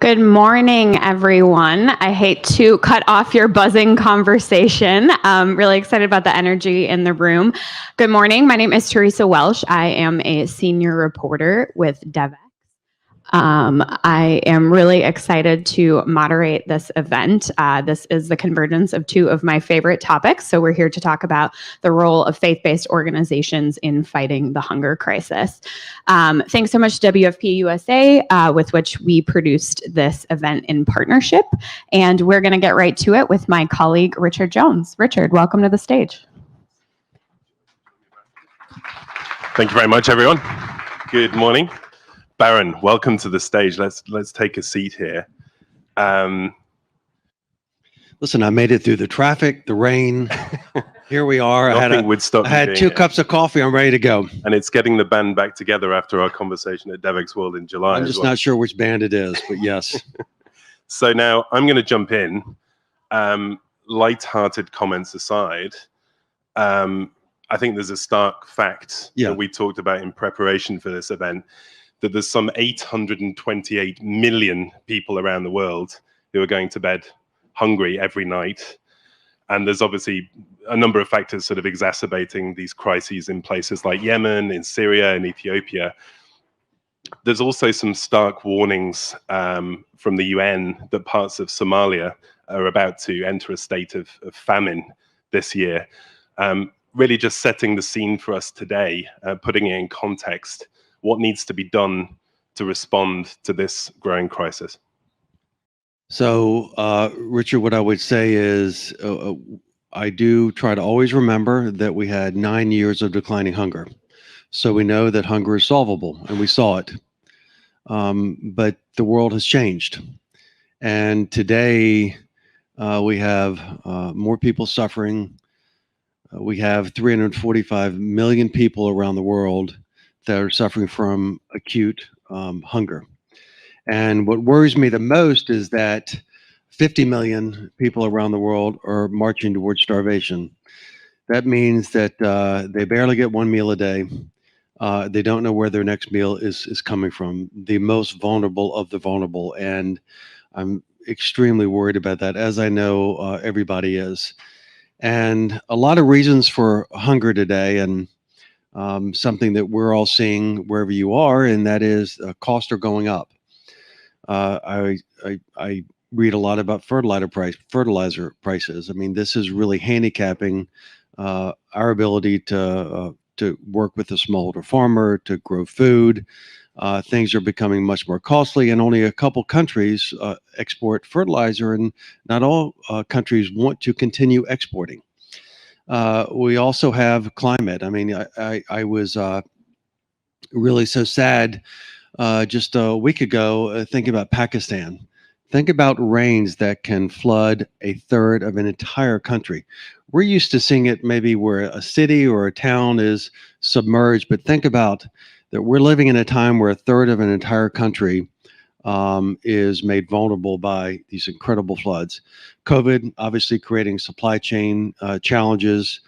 Good morning, everyone. I hate to cut off your buzzing conversation. Really excited about the energy in the room. Good morning. My name is Teresa Welsh. I am a senior reporter with Devex. I am really excited to moderate this event. This is the convergence of two of my favorite topics. So we're here to talk about the role of faith-based organizations in fighting the hunger crisis. Thanks so much to WFP USA, with which we produced this event in partnership. And we're going to get right to it with my colleague, Richard Jones. Richard, welcome to the stage. Thank you very much, everyone. Good morning. Baron, welcome to the stage. Let's take a seat here. Listen, I made it through the traffic, the rain. Here we are. I had 2 cups of coffee. I'm ready to go. And it's getting the band back together after our conversation at Devex World in July. I'm just not sure which band it is, but yes. So now I'm going to jump in. Light-hearted comments aside, I think there's a stark fact that we talked about in preparation for this event, that there's some 828 million people around the world who are going to bed hungry every night. And there's obviously a number of factors sort of exacerbating these crises in places like Yemen, in Syria, and Ethiopia. There's also some stark warnings from the UN that parts of Somalia are about to enter a state of famine this year. Really just setting the scene for us today, putting it in context. What needs to be done to respond to this growing crisis? So, Richard, what I would say is I do try to always remember that we had 9 years of declining hunger. So we know that hunger is solvable, and we saw it. But the world has changed. And today we have more people suffering. We have 345 million people around the world that are suffering from acute hunger. And what worries me the most is that 50 million people around the world are marching towards starvation. That means that they barely get one meal a day. They don't know where their next meal is coming from. The most vulnerable of the vulnerable. And I'm extremely worried about that, as I know everybody is. And a lot of reasons for hunger today, and something that we're all seeing wherever you are, and that is costs are going up. I read a lot about fertilizer prices. I mean, this is really handicapping our ability to work with the smallholder farmer, to grow food. Things are becoming much more costly, and only a couple countries export fertilizer, and not all countries want to continue exporting. We also have climate. I mean, I was really so sad just a week ago thinking about Pakistan. Think about rains that can flood a third of an entire country. We're used to seeing it maybe where a city or a town is submerged, but think about that we're living in a time where a third of an entire country is made vulnerable by these incredible floods. COVID obviously creating supply chain challenges,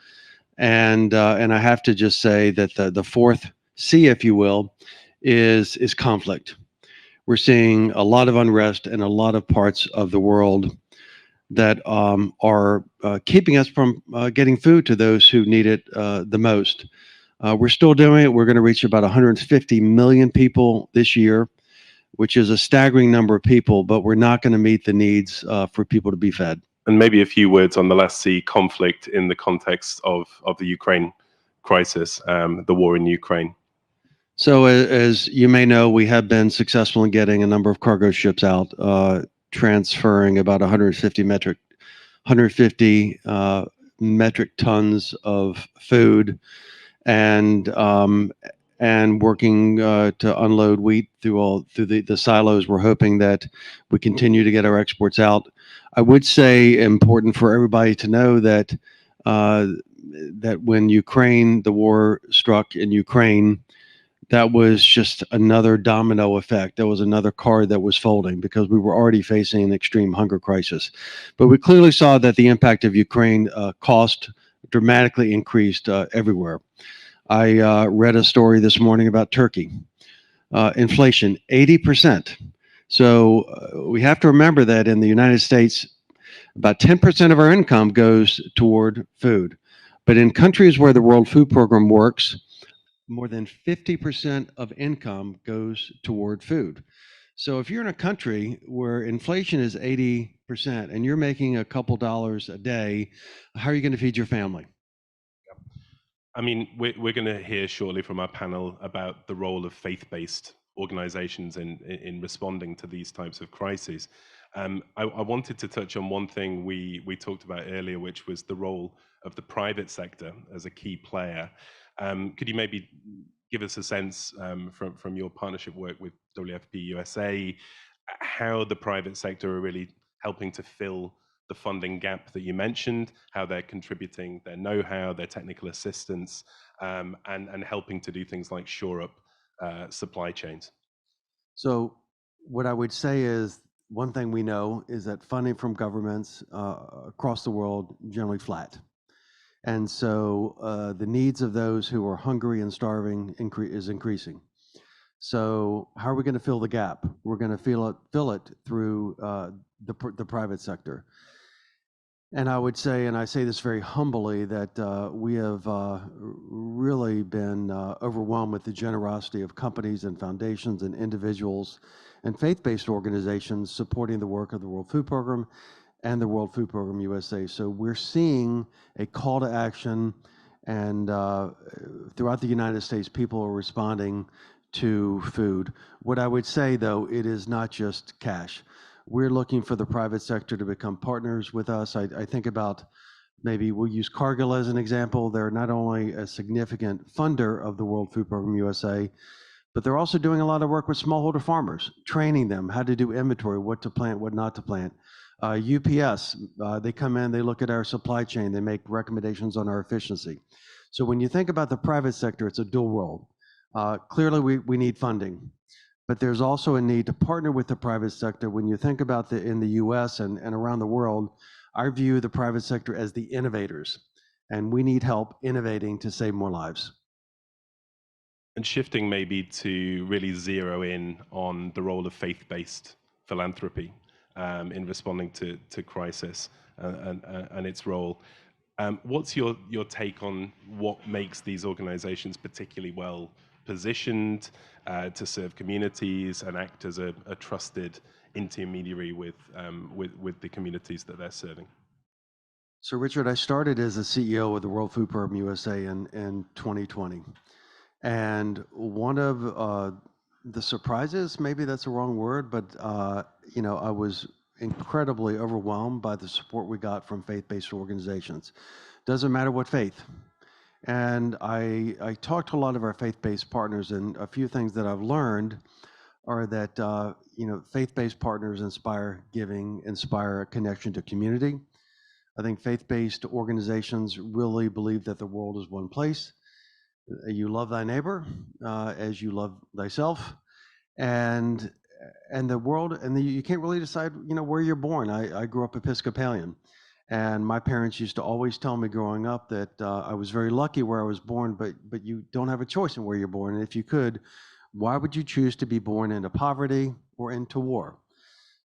and I have to just say that the fourth C, if you will, is conflict. We're seeing a lot of unrest in a lot of parts of the world that are keeping us from getting food to those who need it the most. We're still doing it. We're going to reach about 150 million people this year, which is a staggering number of people, but we're not going to meet the needs for people to be fed. And maybe a few words on the last C, conflict, in the context of the Ukraine crisis, the war in Ukraine. So as you may know, we have been successful in getting a number of cargo ships out, transferring about 150 metric tons of food, and working to unload wheat through the silos. We're hoping that we continue to get our exports out. I would say important for everybody to know that that when the war struck in Ukraine, that was just another domino effect. That was another card that was folding, because we were already facing an extreme hunger crisis. But we clearly saw that the impact of Ukraine cost dramatically increased everywhere. I read a story this morning about Turkey. Inflation, 80%. So we have to remember that in the United States, about 10% of our income goes toward food. But in countries where the World Food Program works, more than 50% of income goes toward food. So if you're in a country where inflation is 80% and you're making a couple dollars a day, how are you going to feed your family? I mean, we're going to hear shortly from our panel about the role of faith-based organizations in responding to these types of crises. I wanted to touch on one thing we talked about earlier, which was the role of the private sector as a key player. Could you maybe give us a sense from your partnership work with WFP USA, how the private sector are really helping to fill the funding gap that you mentioned, how they're contributing their know-how, their technical assistance, and helping to do things like shore up supply chains? So what I would say is one thing we know is that funding from governments across the world generally flat. And so the needs of those who are hungry and starving is increasing. So how are we going to fill the gap? We're going to fill it through the private sector. And I would say, and I say this very humbly, that we have really been overwhelmed with the generosity of companies and foundations and individuals and faith-based organizations supporting the work of the World Food Program and the World Food Program USA. So we're seeing a call to action, and throughout the United States, people are responding to food. What I would say, though, it is not just cash. We're looking for the private sector to become partners with us. I think about, maybe we'll use Cargill as an example. They're not only a significant funder of the World Food Program USA, but they're also doing a lot of work with smallholder farmers, training them how to do inventory, what to plant, what not to plant. UPS, they come in, they look at our supply chain, they make recommendations on our efficiency. So when you think about the private sector, it's a dual role. Clearly, we need funding, but there's also a need to partner with the private sector. When you think about in the US and around the world, I view the private sector as the innovators, and we need help innovating to save more lives. And shifting maybe to really zero in on the role of faith-based philanthropy in responding to crisis and its role. What's your take on what makes these organizations particularly well positioned to serve communities and act as a trusted intermediary with the communities that they're serving? So Richard, I started as a CEO of the World Food Program USA in 2020. And one of the surprises, maybe that's the wrong word, but I was incredibly overwhelmed by the support we got from faith-based organizations. Doesn't matter what faith. And I talked to a lot of our faith-based partners, and a few things that I've learned are that faith-based partners inspire giving, inspire a connection to community. I think faith-based organizations really believe that the world is one place. You love thy neighbor as you love thyself, and the world, and you can't really decide, where you're born. I grew up Episcopalian, and my parents used to always tell me growing up that I was very lucky where I was born, but you don't have a choice in where you're born. And if you could, why would you choose to be born into poverty or into war?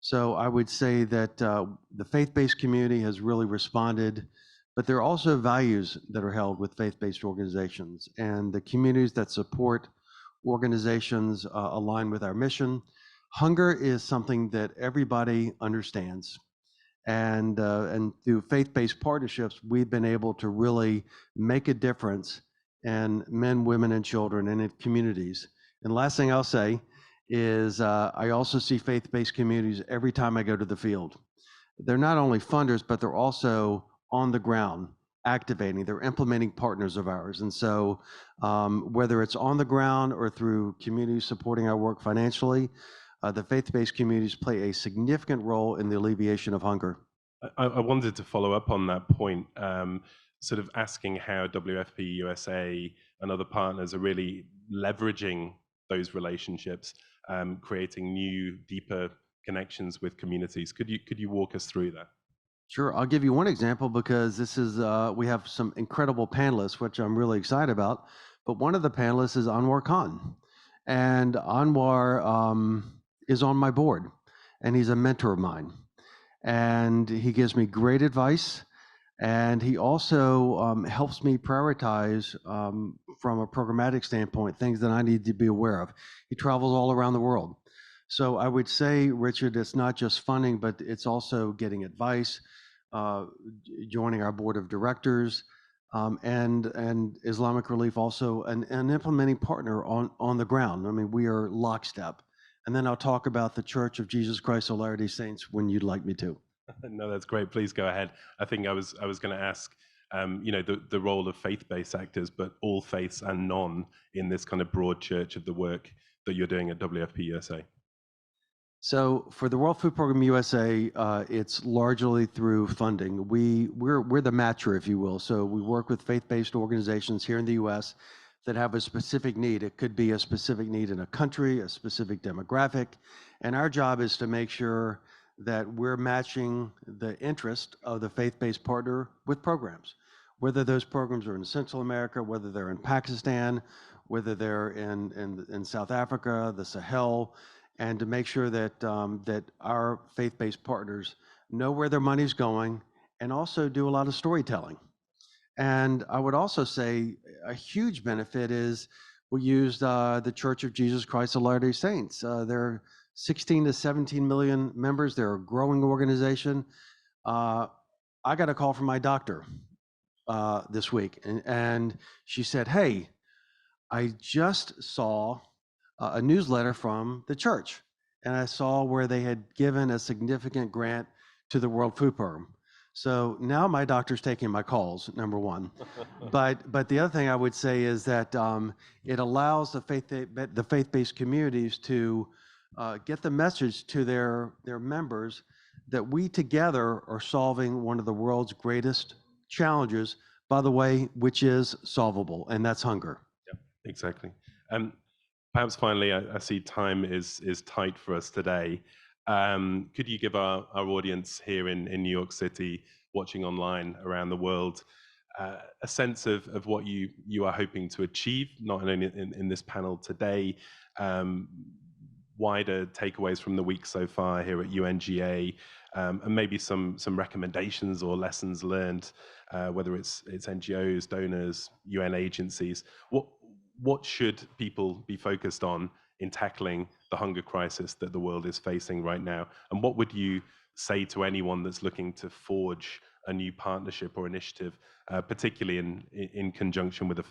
So I would say that the faith-based community has really responded, but there are also values that are held with faith-based organizations, and the communities that support organizations align with our mission. Hunger is something that everybody understands, and through faith-based partnerships, we've been able to really make a difference in men, women, and children, and in communities. And last thing I'll say is I also see faith-based communities every time I go to the field. They're not only funders, but they're also on the ground activating. They're implementing partners of ours. And so whether it's on the ground or through communities supporting our work financially, the faith-based communities play a significant role in the alleviation of hunger. I wanted to follow up on that point, sort of asking how WFP USA and other partners are really leveraging those relationships, creating new, deeper connections with communities. Could you walk us through that? Sure, I'll give you one example because this is we have some incredible panelists, which I'm really excited about. But one of the panelists is Anwar Khan, and Anwar is on my board, and he's a mentor of mine. And he gives me great advice. And he also helps me prioritize from a programmatic standpoint, things that I need to be aware of. He travels all around the world. So I would say, Richard, it's not just funding, but it's also getting advice, joining our board of directors, and Islamic Relief also an implementing partner on the ground. I mean, we are lockstep. And then I'll talk about the Church of Jesus Christ of Latter-day Saints when you'd like me to. No, that's great. Please go ahead. I think I was going to ask, the role of faith-based actors, but all faiths and non in this kind of broad church of the work that you're doing at WFP USA. So for the World Food Program USA, it's largely through funding. We're the matcher, if you will. So we work with faith-based organizations here in the U.S. that have a specific need. It could be a specific need in a country, a specific demographic, and our job is to make sure that we're matching the interest of the faith-based partner with programs, whether those programs are in Central America, whether they're in Pakistan, whether they're in South Africa, the Sahel, and to make sure that that our faith-based partners know where their money's going and also do a lot of storytelling. And I would also say a huge benefit is we used the Church of Jesus Christ of Latter-day Saints. They're 16 to 17 million members. They're a growing organization. I got a call from my doctor this week, and she said, "Hey, I just saw a newsletter from the church, and I saw where they had given a significant grant to the World Food Program." So now my doctor's taking my calls, number one. But the other thing I would say is that it allows the faith-based communities to get the message to their members that we together are solving one of the world's greatest challenges, by the way, which is solvable, and that's hunger. Yeah, exactly. Perhaps finally, I see time is tight for us today. Could you give our audience here in New York City, watching online around the world, a sense of what you are hoping to achieve, not only in this panel today, wider takeaways from the week so far here at UNGA, and maybe some recommendations or lessons learned, whether it's NGOs, donors, UN agencies. What should people be focused on in tackling the hunger crisis that the world is facing right now? And what would you say to anyone that's looking to forge a new partnership or initiative, particularly in conjunction with a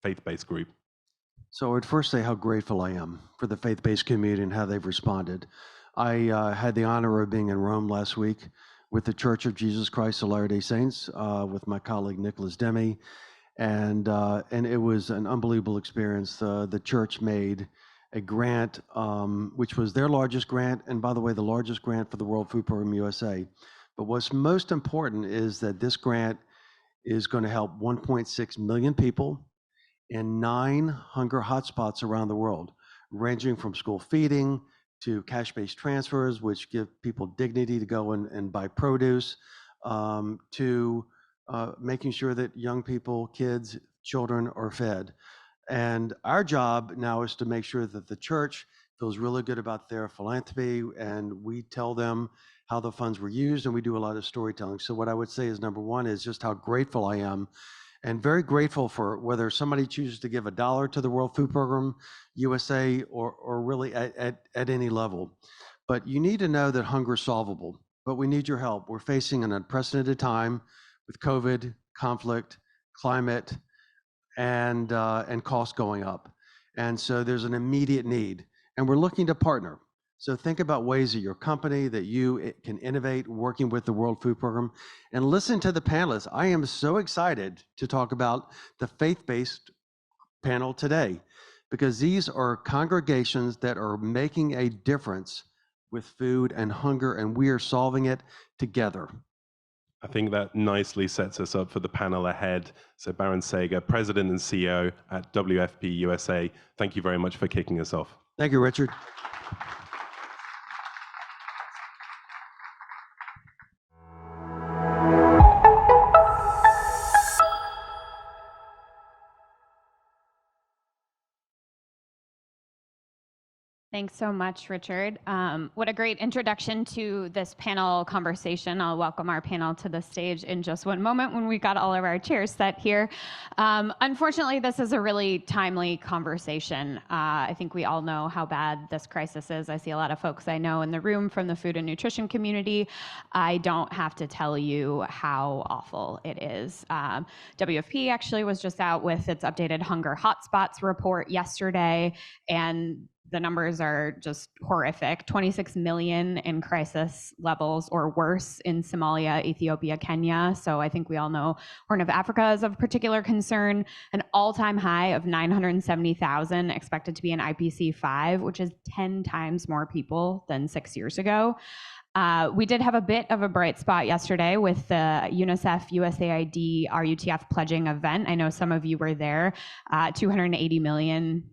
faith-based group? So I would first say how grateful I am for the faith-based community and how they've responded. I had the honor of being in Rome last week with the Church of Jesus Christ of Latter-day Saints with my colleague Nicholas Demi, and it was an unbelievable experience. The church made a grant, which was their largest grant, and by the way, the largest grant for the World Food Program USA. But what's most important is that this grant is going to help 1.6 million people in 9 hunger hotspots around the world, ranging from school feeding to cash-based transfers, which give people dignity to go and buy produce, to making sure that young people, kids, children are fed. And our job now is to make sure that the church feels really good about their philanthropy, and we tell them how the funds were used, and we do a lot of storytelling. So what I would say is, number one is just how grateful I am, and very grateful for whether somebody chooses to give $1 to the World Food Program USA or really at any level. But you need to know that hunger is solvable, but we need your help. We're facing an unprecedented time with COVID, conflict, climate, and costs going up. And so there's an immediate need, and we're looking to partner. So think about ways that your company, that you can innovate working with the World Food Program, and listen to the panelists. I am so excited to talk about the faith-based panel today, because these are congregations that are making a difference with food and hunger, and we are solving it together. I think that nicely sets us up for the panel ahead. So Baron Sager, President and CEO at WFP USA, thank you very much for kicking us off. Thank you, Richard. Thanks so much, Richard. What a great introduction to this panel conversation. I'll welcome our panel to the stage in just one moment when we got all of our chairs set here. Unfortunately, this is a really timely conversation. I think we all know how bad this crisis is. I see a lot of folks I know in the room from the food and nutrition community. I don't have to tell you how awful it is. WFP actually was just out with its updated hunger hotspots report yesterday, and the numbers are just horrific. 26 million in crisis levels or worse in Somalia, Ethiopia, Kenya. So I think we all know Horn of Africa is of particular concern. An all-time high of 970,000 expected to be in IPC 5, which is 10 times more people than 6 years ago. We did have a bit of a bright spot yesterday with the UNICEF, USAID, RUTF pledging event. I know some of you were there. $280 million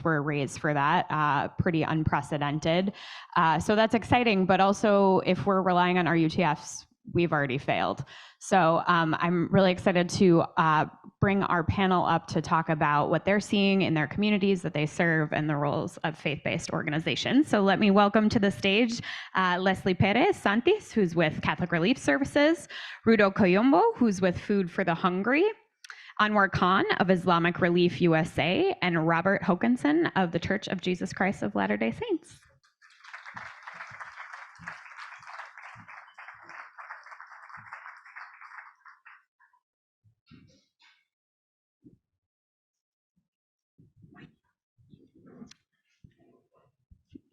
were raised for that, pretty unprecedented. So that's exciting, but also if we're relying on our UTFs, we've already failed. So I'm really excited to bring our panel up to talk about what they're seeing in their communities that they serve and the roles of faith-based organizations. So let me welcome to the stage Leslie Perez Santis, who's with Catholic Relief Services, Rudo Koyombo, who's with Food for the Hungry, Anwar Khan of Islamic Relief USA, and Robert Hokanson of the Church of Jesus Christ of Latter-day Saints.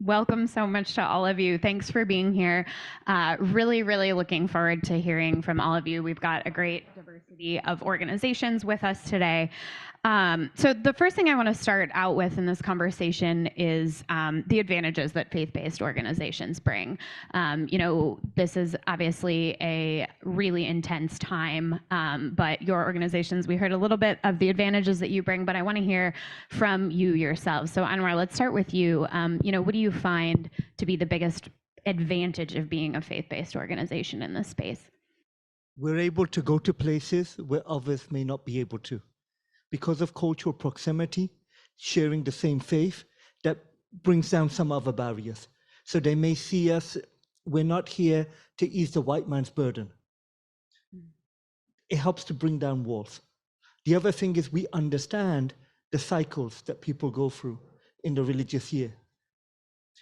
Welcome so much to all of you. Thanks for being here. Really looking forward to hearing from all of you. We've got a great diversity of organizations with us today. So the first thing I want to start out with in this conversation is the advantages that faith-based organizations bring. This is obviously a really intense time, but your organizations, we heard a little bit of the advantages that you bring, but I want to hear from you yourselves. So Anwar, let's start with you. What do you find to be the biggest advantage of being a faith-based organization in this space? We're able to go to places where others may not be able to. Because of cultural proximity, sharing the same faith, that brings down some other barriers. So they may see us, we're not here to ease the white man's burden. It helps to bring down walls. The other thing is we understand the cycles that people go through in the religious year.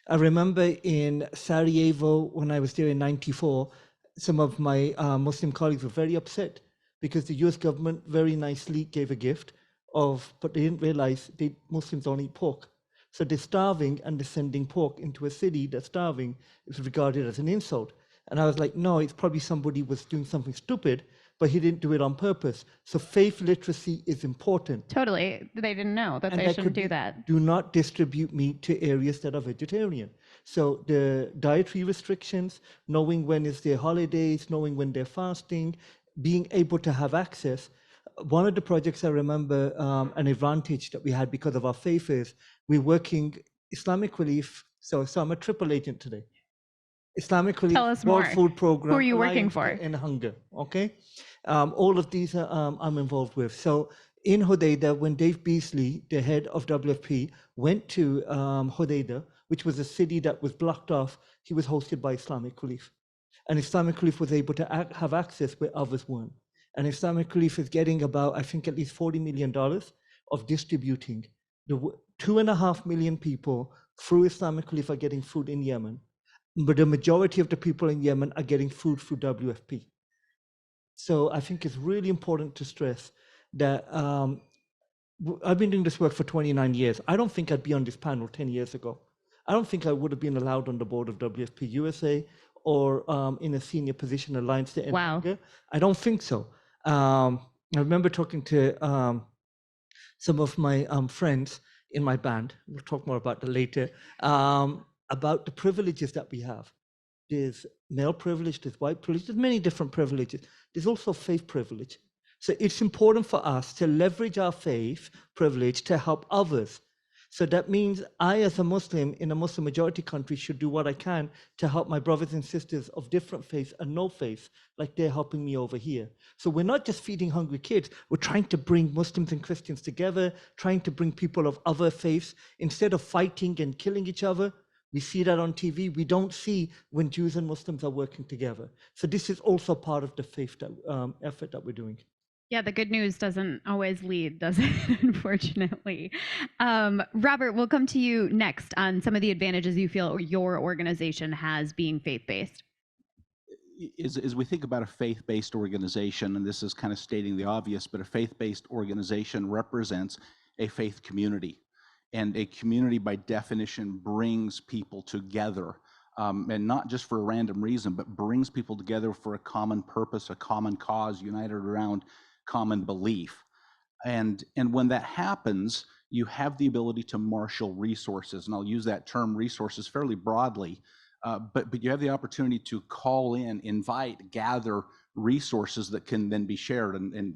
I remember in Sarajevo, when I was there in '94, some of my Muslim colleagues were very upset because the US government very nicely gave a gift but they didn't realize Muslims don't eat pork. So they're starving and they're sending pork into a city that's starving is regarded as an insult. And I was like, no, it's probably somebody was doing something stupid, but he didn't do it on purpose. So faith literacy is important. Totally. They didn't know that they shouldn't do that. Do not distribute meat to areas that are vegetarian. So the dietary restrictions, knowing when is their holidays, knowing when they're fasting, being able to have access. One of the projects I remember, an advantage that we had because of our faith is we're working Islamic Relief. So I'm a triple agent today. Islamic Relief, Tell us World more. Food Program. Who are you working Alliance for? And Hunger, okay? All of these I'm involved with. So in Hodeidah, when Dave Beasley, the head of WFP, went to Hodeidah, which was a city that was blocked off, he was hosted by Islamic Relief. And Islamic Relief was able to have access where others weren't. And Islamic Relief is getting about, I think, at least $40 million of distributing. The 2.5 million people through Islamic Relief are getting food in Yemen, but the majority of the people in Yemen are getting food through WFP. So I think it's really important to stress that I've been doing this work for 29 years. I don't think I'd be on this panel 10 years ago. I don't think I would have been allowed on the board of WFP USA or in a senior position Alliance to End Hunger. I don't think so. I remember talking to some of my friends in my band, we'll talk more about that later, about the privileges that we have. There's male privilege, there's white privilege, there's many different privileges. There's also faith privilege. So it's important for us to leverage our faith privilege to help others. So that means I, as a Muslim in a Muslim majority country, should do what I can to help my brothers and sisters of different faiths and no faith, like they're helping me over here. So we're not just feeding hungry kids, we're trying to bring Muslims and Christians together, trying to bring people of other faiths. Instead of fighting and killing each other, we see that on TV. We don't see when Jews and Muslims are working together. So this is also part of the faith effort that we're doing. Yeah, the good news doesn't always lead, does it? Unfortunately. Robert, we'll come to you next on some of the advantages you feel your organization has being faith-based. As we think about a faith-based organization, and this is kind of stating the obvious, but a faith-based organization represents a faith community. And a community, by definition, brings people together, and not just for a random reason, but brings people together for a common purpose, a common cause, united around common belief. And when that happens, you have the ability to marshal resources, and I'll use that term resources fairly broadly, but you have the opportunity to call in, invite, gather resources that can then be shared. And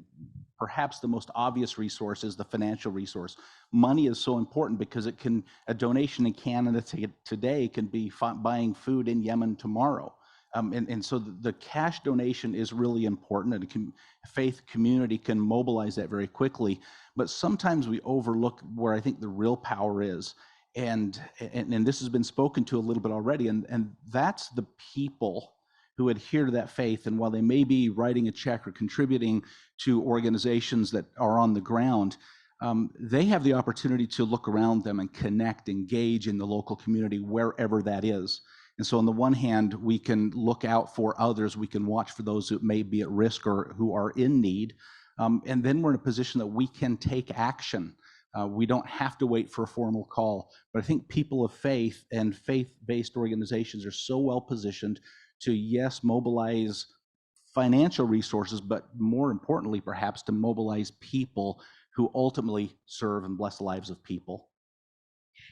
perhaps the most obvious resource is the financial resource. Money is so important because a donation in Canada today can be buying food in Yemen tomorrow. And so the cash donation is really important, and faith community can mobilize that very quickly. But sometimes we overlook where I think the real power is. And this has been spoken to a little bit already, and that's the people who adhere to that faith. And while they may be writing a check or contributing to organizations that are on the ground, they have the opportunity to look around them and connect, engage in the local community wherever that is. And so on the one hand, we can look out for others, we can watch for those who may be at risk or who are in need, and then we're in a position that we can take action. We don't have to wait for a formal call, but I think people of faith and faith-based organizations are so well positioned to, yes, mobilize financial resources, but more importantly, perhaps to mobilize people who ultimately serve and bless the lives of people.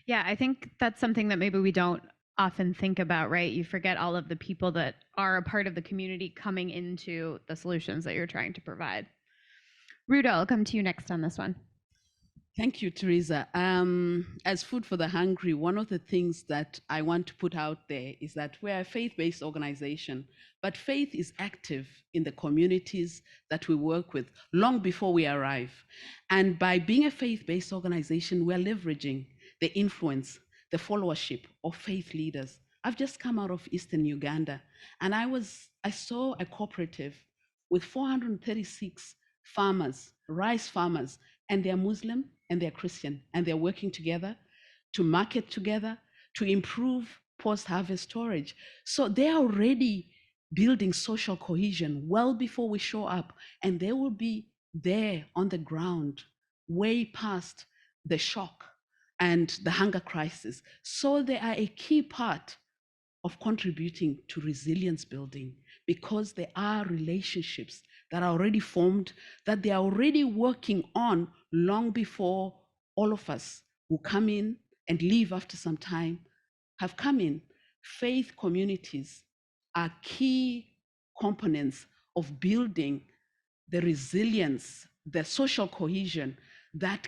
Yeah, I think that's something that maybe we don't often think about, right? You forget all of the people that are a part of the community coming into the solutions that you're trying to provide. Ruda, I'll come to you next on this one. Thank you, Teresa. As Food for the Hungry, one of the things that I want to put out there is that we're a faith-based organization, but faith is active in the communities that we work with long before we arrive. And by being a faith-based organization, we're leveraging the influence, the followership of faith leaders. I've just come out of Eastern Uganda, and I saw a cooperative with 436 farmers, rice farmers, and they're Muslim and they're Christian, and they're working together to market together, to improve post-harvest storage. So they're already building social cohesion well before we show up, and they will be there on the ground way past the shock and the hunger crisis. So they are a key part of contributing to resilience building, because there are relationships that are already formed, that they are already working on long before all of us who come in and leave after some time have come in. Faith communities are key components of building the resilience, the social cohesion that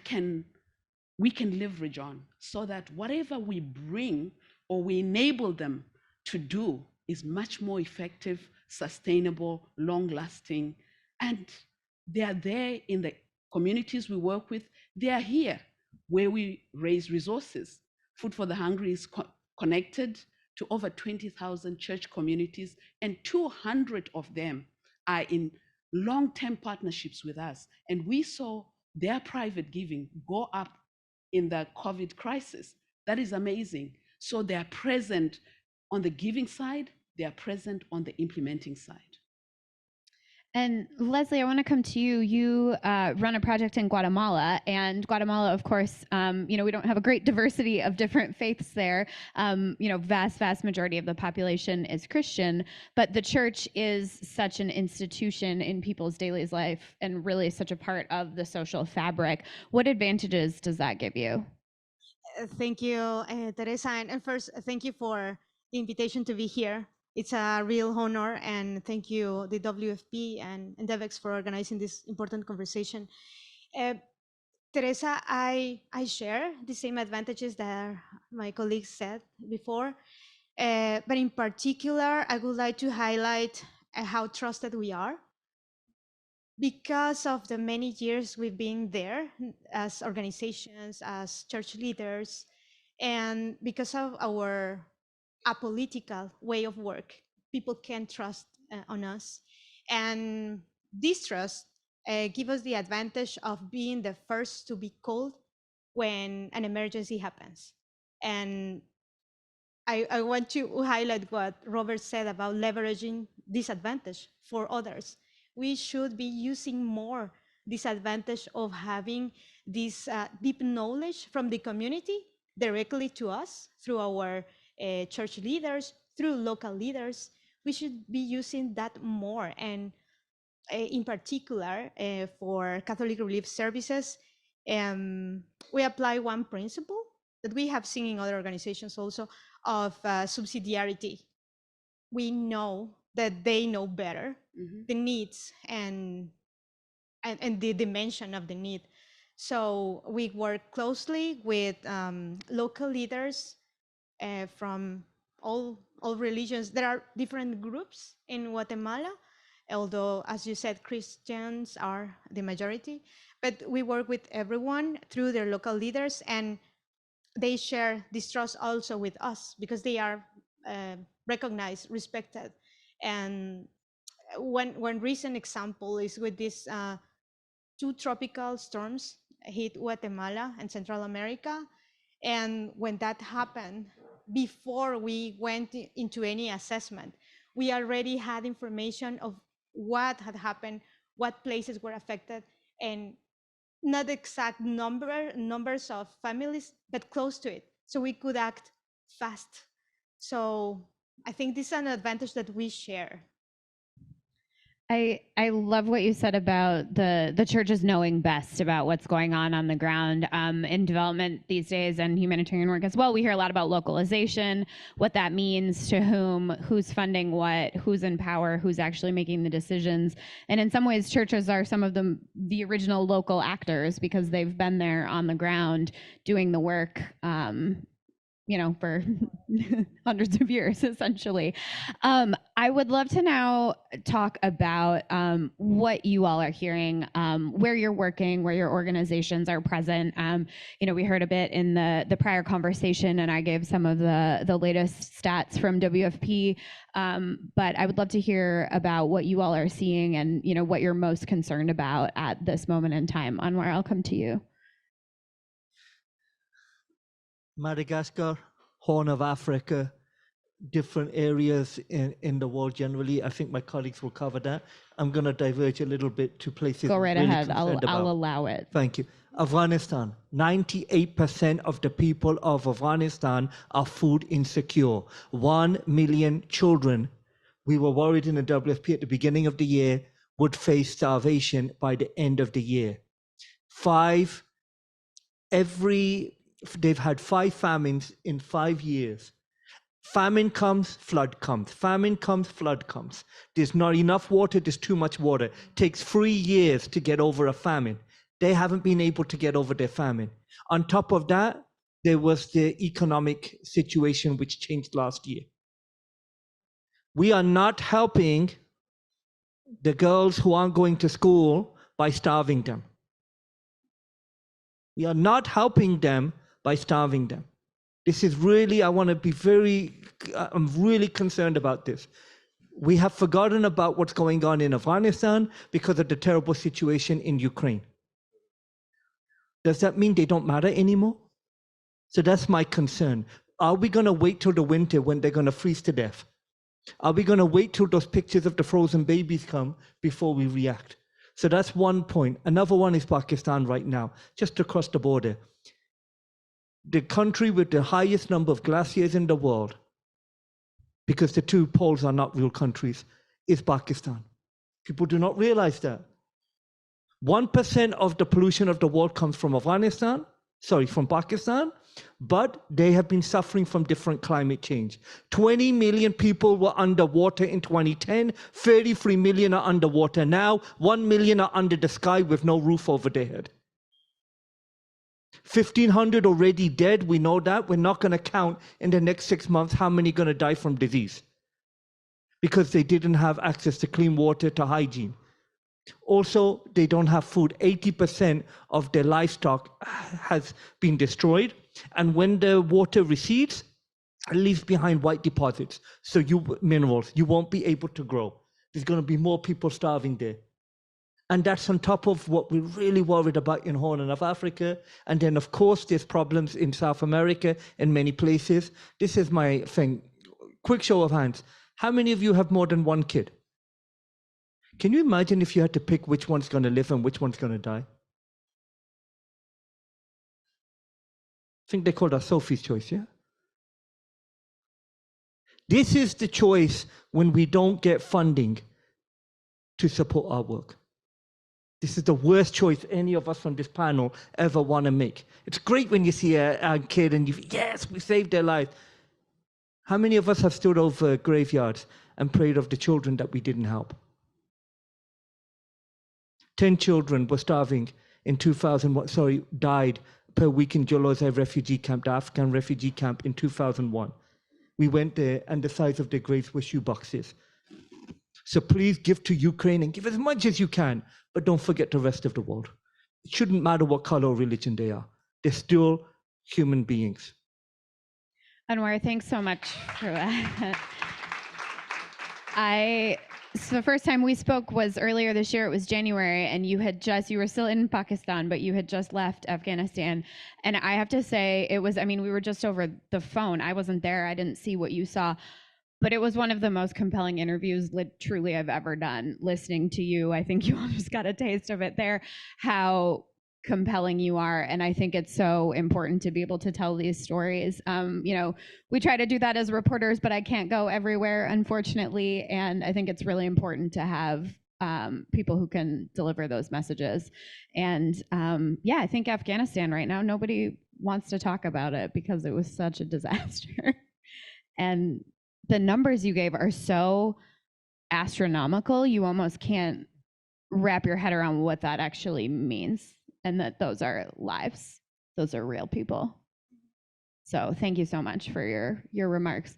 we can leverage on, so that whatever we bring or we enable them to do is much more effective, sustainable, long-lasting, and they are there in the communities we work with. They are here where we raise resources. Food for the Hungry is connected to over 20,000 church communities, and 200 of them are in long-term partnerships with us. And we saw their private giving go up in the COVID crisis. That is amazing. So they are present on the giving side, they are present on the implementing side. And Leslie, I want to come to you. You run a project in Guatemala, and Guatemala, of course, we don't have a great diversity of different faiths there. Vast majority of the population is Christian, but the church is such an institution in people's daily life and really such a part of the social fabric. What advantages does that give you? Thank you, Teresa. And first, thank you for the invitation to be here. It's a real honor, and thank you, the WFP and Devex, for organizing this important conversation. Teresa, I share the same advantages that my colleagues said before, but in particular, I would like to highlight how trusted we are. Because of the many years we've been there as organizations, as church leaders, and because of our apolitical way of work, people can trust on us. And this trust gives us the advantage of being the first to be called when an emergency happens. And I want to highlight what Robert said about leveraging this advantage for others. We should be using more this advantage of having this deep knowledge from the community directly to us through our church leaders, through local leaders. We should be using that more. And in particular, for Catholic Relief Services, we apply one principle that we have seen in other organizations also of subsidiarity. We know that they know better the needs and the dimension of the need. So we work closely with local leaders from all religions. There are different groups in Guatemala, although, as you said, Christians are the majority. But we work with everyone through their local leaders, and they share this trust also with us because they are recognized, respected. And one recent example is with these 2 tropical storms hit Guatemala and Central America. And when that happened, before we went into any assessment, we already had information of what had happened, what places were affected, and not exact numbers of families, but close to it. So we could act fast. So I think this is an advantage that we share. I love what you said about the churches knowing best about what's going on the ground in development these days and humanitarian work as well. We hear a lot about localization, what that means to whom, who's funding what, who's in power, who's actually making the decisions. And in some ways, churches are some of the original local actors because they've been there on the ground doing the work. For hundreds of years, essentially. I would love to now talk about what you all are hearing, where you're working, where your organizations are present. We heard a bit in the prior conversation, and I gave some of the latest stats from WFP, but I would love to hear about what you all are seeing and, what you're most concerned about at this moment in time. Anwar, I'll come to you. Madagascar, Horn of Africa, different areas in the world generally. I think my colleagues will cover that. I'm going to diverge a little bit to places. Go right ahead. I'll allow it. Thank you. Afghanistan, 98% of the people of Afghanistan are food insecure. 1 million children, we were worried in the WFP at the beginning of the year, would face starvation by the end of the year. They've had 5 famines in 5 years. Famine comes, flood comes. Famine comes, flood comes. There's not enough water, there's too much water. It takes 3 years to get over a famine. They haven't been able to get over their famine. On top of that, there was the economic situation which changed last year. We are not helping the girls who aren't going to school by starving them. We are not helping them by starving them. This is really, I'm really concerned about this. We have forgotten about what's going on in Afghanistan because of the terrible situation in Ukraine. Does that mean they don't matter anymore? So that's my concern. Are we going to wait till the winter when they're going to freeze to death? Are we going to wait till those pictures of the frozen babies come before we react? So that's one point. Another one is Pakistan right now, just across the border. The country with the highest number of glaciers in the world, because the 2 poles are not real countries, is Pakistan. People do not realize that. 1% of the pollution of the world comes from from Pakistan, but they have been suffering from different climate change. 20 million people were underwater in 2010, 33 million are underwater now, 1 million are under the sky with no roof over their head. 1,500 already dead. We know that. We're not going to count in the next 6 months how many going to die from disease because they didn't have access to clean water, to hygiene. Also, they don't have food. 80% of their livestock has been destroyed. And when the water recedes, it leaves behind white deposits. So minerals, you won't be able to grow. There's going to be more people starving there. And that's on top of what we're really worried about in Horn of Africa. And then, of course, there's problems in South America in many places. This is my thing. Quick show of hands. How many of you have more than one kid? Can you imagine if you had to pick which one's going to live and which one's going to die? I think they call that Sophie's choice, yeah? This is the choice when we don't get funding to support our work. This is the worst choice any of us on this panel ever want to make. It's great when you see a kid and you think, yes, we saved their life. How many of us have stood over graveyards and prayed of the children that we didn't help? 10 children were starving in 2001, died per week in Joloza refugee camp, the African refugee camp in 2001. We went there and the size of their graves were shoeboxes. So please give to Ukraine and give as much as you can, but don't forget the rest of the world. It shouldn't matter what color or religion they are. They're still human beings. Anwar, thanks so much for that. So the first time we spoke was earlier this year. It was January, and you were still in Pakistan, but you had just left Afghanistan. And I have to say, we were just over the phone. I wasn't there. I didn't see what you saw. But it was one of the most compelling interviews truly I've ever done. Listening to you, I think you all just got a taste of it there, how compelling you are. And I think it's so important to be able to tell these stories. We try to do that as reporters, but I can't go everywhere, unfortunately. And I think it's really important to have people who can deliver those messages. And I think Afghanistan right now, nobody wants to talk about it because it was such a disaster. And the numbers you gave are so astronomical, you almost can't wrap your head around what that actually means, and that those are lives. Those are real people. So thank you so much for your remarks.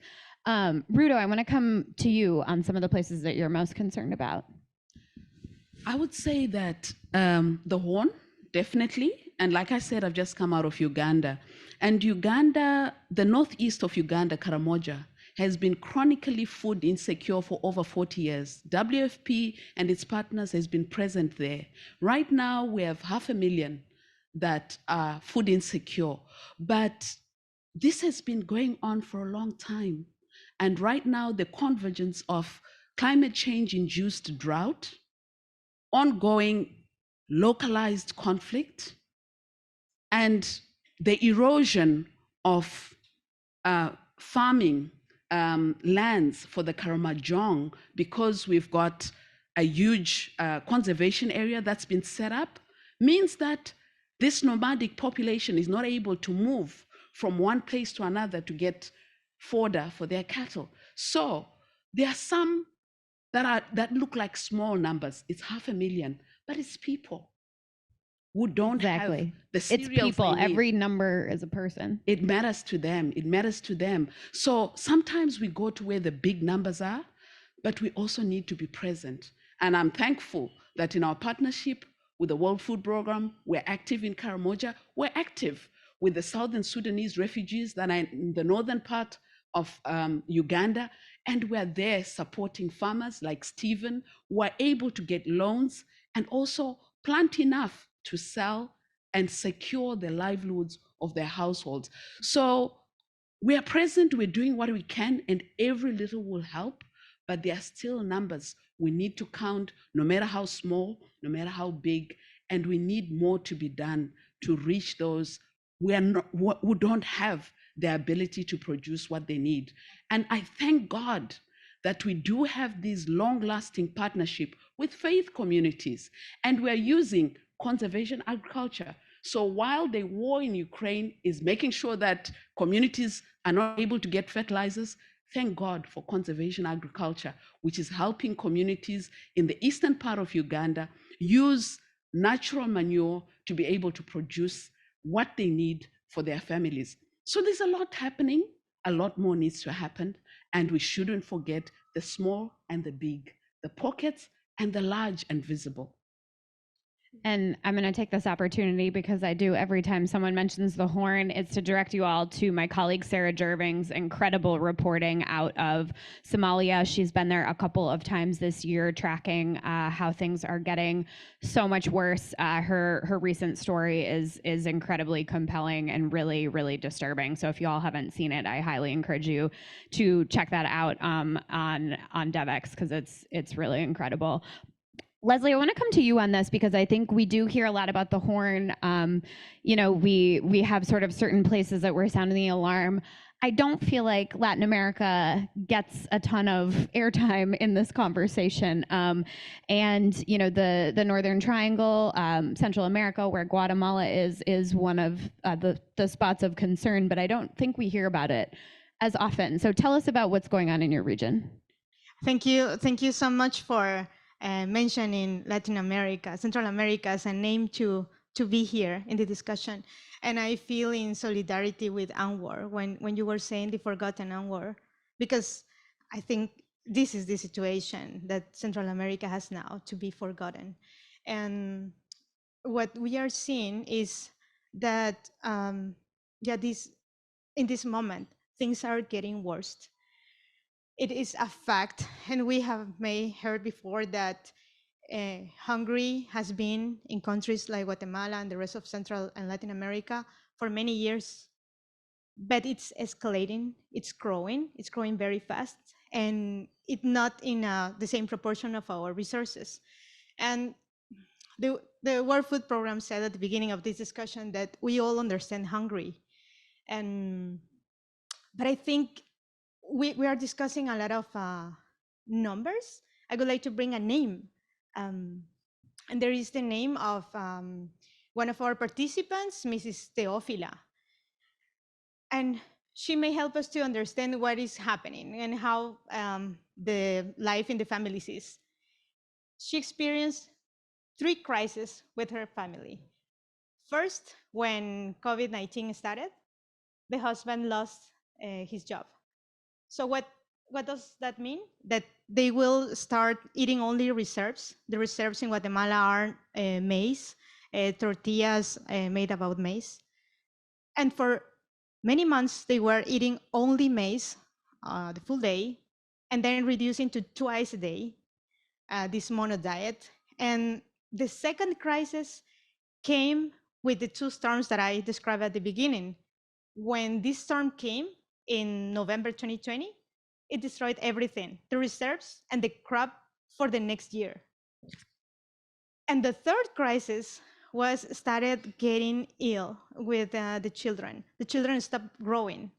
Rudo, I want to come to you on some of the places that you're most concerned about. I would say that the Horn, definitely. And like I said, I've just come out of Uganda. And Uganda, the northeast of Uganda, Karamoja, has been chronically food insecure for over 40 years. WFP and its partners has been present there. Right now, we have 500,000 that are food insecure, but this has been going on for a long time. And right now, the convergence of climate change-induced drought, ongoing localized conflict, and the erosion of farming lands for the Karamojong, because we've got a huge conservation area that's been set up, means that this nomadic population is not able to move from one place to another to get fodder for their cattle. So there are some that look like small numbers. It's 500,000, but it's people who don't have the cereals. It's people. Every number is a person. It matters to them. It matters to them. So sometimes we go to where the big numbers are, but we also need to be present. And I'm thankful that in our partnership with the World Food Program, we're active in Karamoja. We're active with the Southern Sudanese refugees that are in the northern part of Uganda. And we're there supporting farmers like Stephen, who are able to get loans and also plant enough to sell and secure the livelihoods of their households. So we are present, we're doing what we can, and every little will help, but there are still numbers we need to count, no matter how small, no matter how big, and we need more to be done to reach those who don't have the ability to produce what they need. And I thank God that we do have these long-lasting partnership with faith communities, and we're using conservation agriculture. So while the war in Ukraine is making sure that communities are not able to get fertilizers, thank God for conservation agriculture, which is helping communities in the eastern part of Uganda use natural manure to be able to produce what they need for their families. So there's a lot happening, a lot more needs to happen, and we shouldn't forget the small and the big, the pockets and the large and visible. And I'm going to take this opportunity, because I do every time someone mentions the Horn, it's to direct you all to my colleague Sarah Jerving's incredible reporting out of Somalia. She's been there a couple of times this year, tracking how things are getting so much worse. Her recent story is incredibly compelling and really, really disturbing. So if you all haven't seen it, I highly encourage you to check that out on Devex, because it's really incredible. Leslie, I want to come to you on this, because I think we do hear a lot about the Horn. We have sort of certain places that we're sounding the alarm. I don't feel like Latin America gets a ton of airtime in this conversation. The Northern Triangle, Central America, where Guatemala is one of the spots of concern, but I don't think we hear about it as often. So tell us about what's going on in your region. Thank you so much for mentioning Latin America, Central America as a name to be here in the discussion. And I feel in solidarity with Anwar when you were saying the forgotten Anwar, because I think this is the situation that Central America has now, to be forgotten. And what we are seeing is that in this moment, things are getting worse. It is a fact, and we may heard before that Hungary has been in countries like Guatemala and the rest of Central and Latin America for many years, but it's escalating, it's growing very fast, and it's not in the same proportion of our resources. And the World Food Program said at the beginning of this discussion that we all understand Hungary, but I think we are discussing a lot of numbers. I would like to bring a name. And there is the name of one of our participants, Mrs. Teofila. And she may help us to understand what is happening and how the life in the families is. She experienced 3 crises with her family. First, when COVID-19 started, the husband lost his job. So what does that mean? That they will start eating only reserves. The reserves in Guatemala are maize, tortillas made about maize. And for many months, they were eating only maize the full day, and then reducing to twice a day, this mono diet. And the second crisis came with the 2 storms that I described at the beginning. When this storm came in November 2020, it destroyed everything, the reserves and the crop for the next year. And the third crisis was started getting ill with the children. The children stopped growing.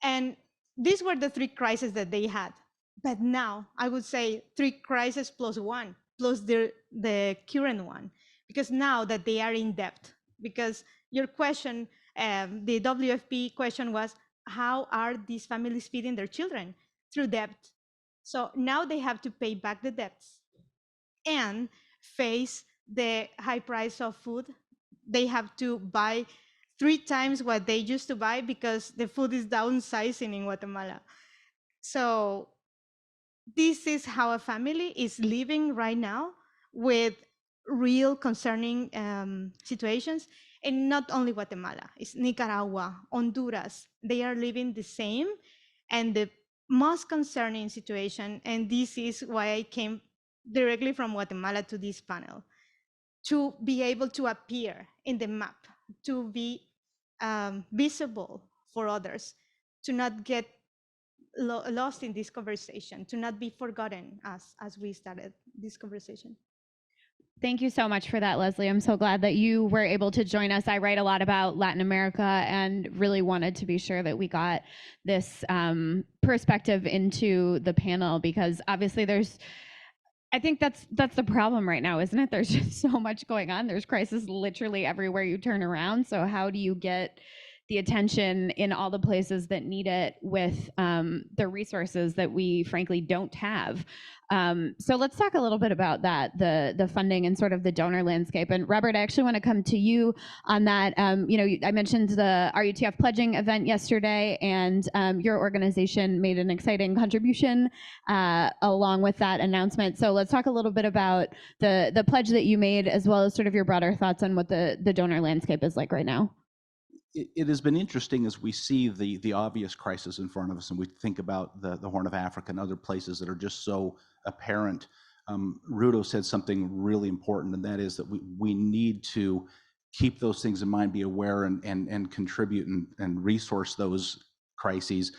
And these were the 3 crises that they had. But now I would say 3 crises plus 1, plus the current one, because now that they are in debt, because your question, the WFP question was, how are these families feeding their children? Through debt. So now they have to pay back the debts and face the high price of food. They have to buy 3 times what they used to buy because the food is downsizing in Guatemala. So this is how a family is living right now, with real concerning situations. And not only Guatemala, it's Nicaragua, Honduras. They are living the same. And the most concerning situation, and this is why I came directly from Guatemala to this panel, to be able to appear in the map, to be visible for others, to not get lost in this conversation, to not be forgotten as we started this conversation. Thank you so much for that, Leslie. I'm so glad that you were able to join us. I write a lot about Latin America and really wanted to be sure that we got this perspective into the panel, because obviously I think that's the problem right now, isn't it? There's just so much going on. There's crisis literally everywhere you turn around. So how do you get the attention in all the places that need it with the resources that we frankly don't have. So let's talk a little bit about that, the funding and sort of the donor landscape. And Robert, I actually want to come to you on that. I mentioned the RUTF pledging event yesterday, and your organization made an exciting contribution along with that announcement. So let's talk a little bit about the pledge that you made, as well as sort of your broader thoughts on what the donor landscape is like right now. It has been interesting as we see the obvious crisis in front of us, and we think about the Horn of Africa and other places that are just so apparent. Rudo said something really important, and that is that we need to keep those things in mind, be aware and contribute and resource those crises.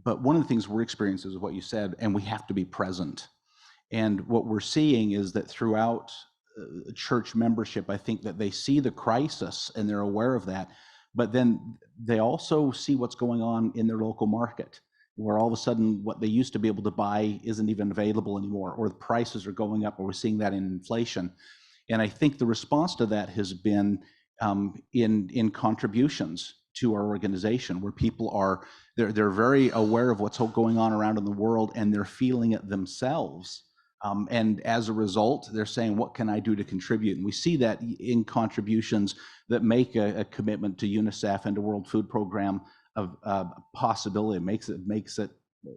But one of the things we're experiencing is what you said, and we have to be present. And what we're seeing is that throughout church membership, I think that they see the crisis and they're aware of that. But then they also see what's going on in their local market, where all of a sudden what they used to be able to buy isn't even available anymore, or the prices are going up, or we're seeing that in inflation. And I think the response to that has been in contributions to our organization, where people are, they're very aware of what's going on around in the world, and they're feeling it themselves. And as a result, they're saying, what can I do to contribute? And we see that in contributions that make a commitment to UNICEF and to World Food Program of possibility. It makes it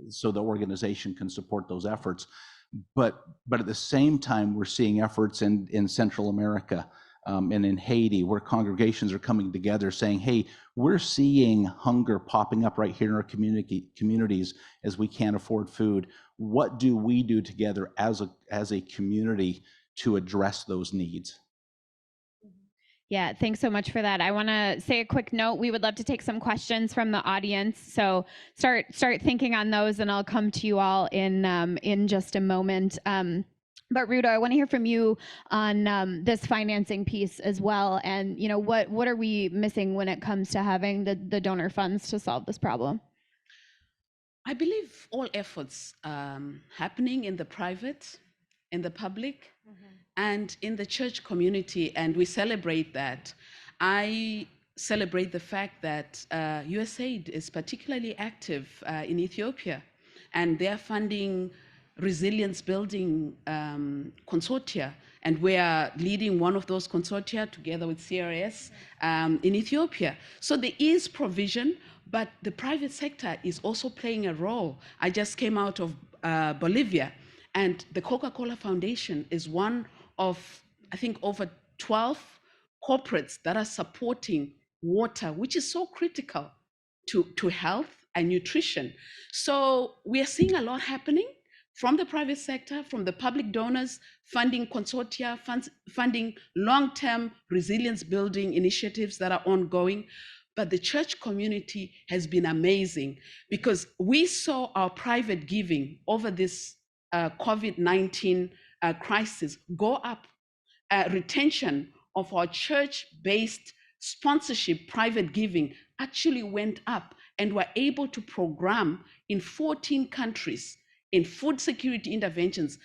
so the organization can support those efforts. But at the same time, we're seeing efforts in Central America and in Haiti, where congregations are coming together saying, hey, we're seeing hunger popping up right here in our communities as we can't afford food. What do we do together as a community to address those needs? Yeah, thanks so much for that. I want to say a quick note. We would love to take some questions from the audience. So start thinking on those, and I'll come to you all in just a moment. But Rudo, I want to hear from you on this financing piece as well. And what are we missing when it comes to having the donor funds to solve this problem? I believe all efforts happening in the private, in the public, and in the church community, and we celebrate that. I celebrate the fact that USAID is particularly active in Ethiopia, and they're funding resilience building consortia, and we are leading one of those consortia together with CRS in Ethiopia. So there is provision, but the private sector is also playing a role. I just came out of Bolivia, and the Coca-Cola Foundation is one of, I think, over 12 corporates that are supporting water, which is so critical to health and nutrition. So we are seeing a lot happening from the private sector, from the public donors, funding consortia, funding long-term resilience building initiatives that are ongoing. But the church community has been amazing, because we saw our private giving over this COVID-19 crisis go up. Retention of our church-based sponsorship private giving actually went up, and we're able to program in 14 countries in food security interventions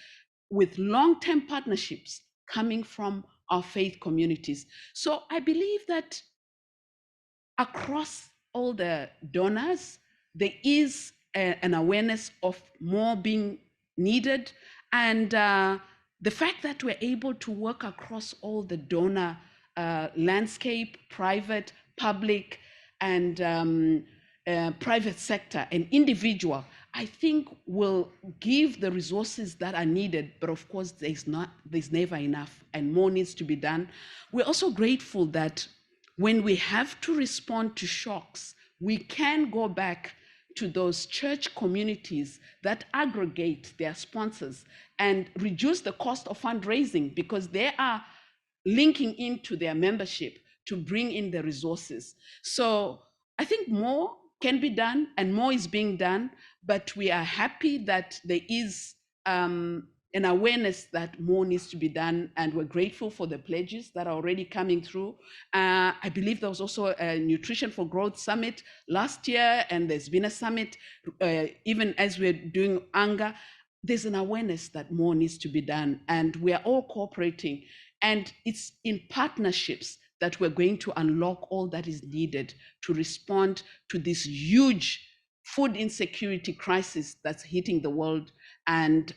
with long-term partnerships coming from our faith communities. So I believe that across all the donors, there is an awareness of more being needed. And the fact that we're able to work across all the donor landscape, private, public, and private sector and individual, I think will give the resources that are needed. But of course, there's never enough, and more needs to be done. We're also grateful that when we have to respond to shocks, we can go back to those church communities that aggregate their sponsors and reduce the cost of fundraising, because they are linking into their membership to bring in the resources. So I think more can be done, and more is being done, but we are happy that there is an awareness that more needs to be done, and we're grateful for the pledges that are already coming through. I believe there was also a Nutrition for Growth Summit last year, and there's been a summit, even as we're doing ANGA. There's an awareness that more needs to be done, and we are all cooperating, and it's in partnerships that we're going to unlock all that is needed to respond to this huge food insecurity crisis that's hitting the world and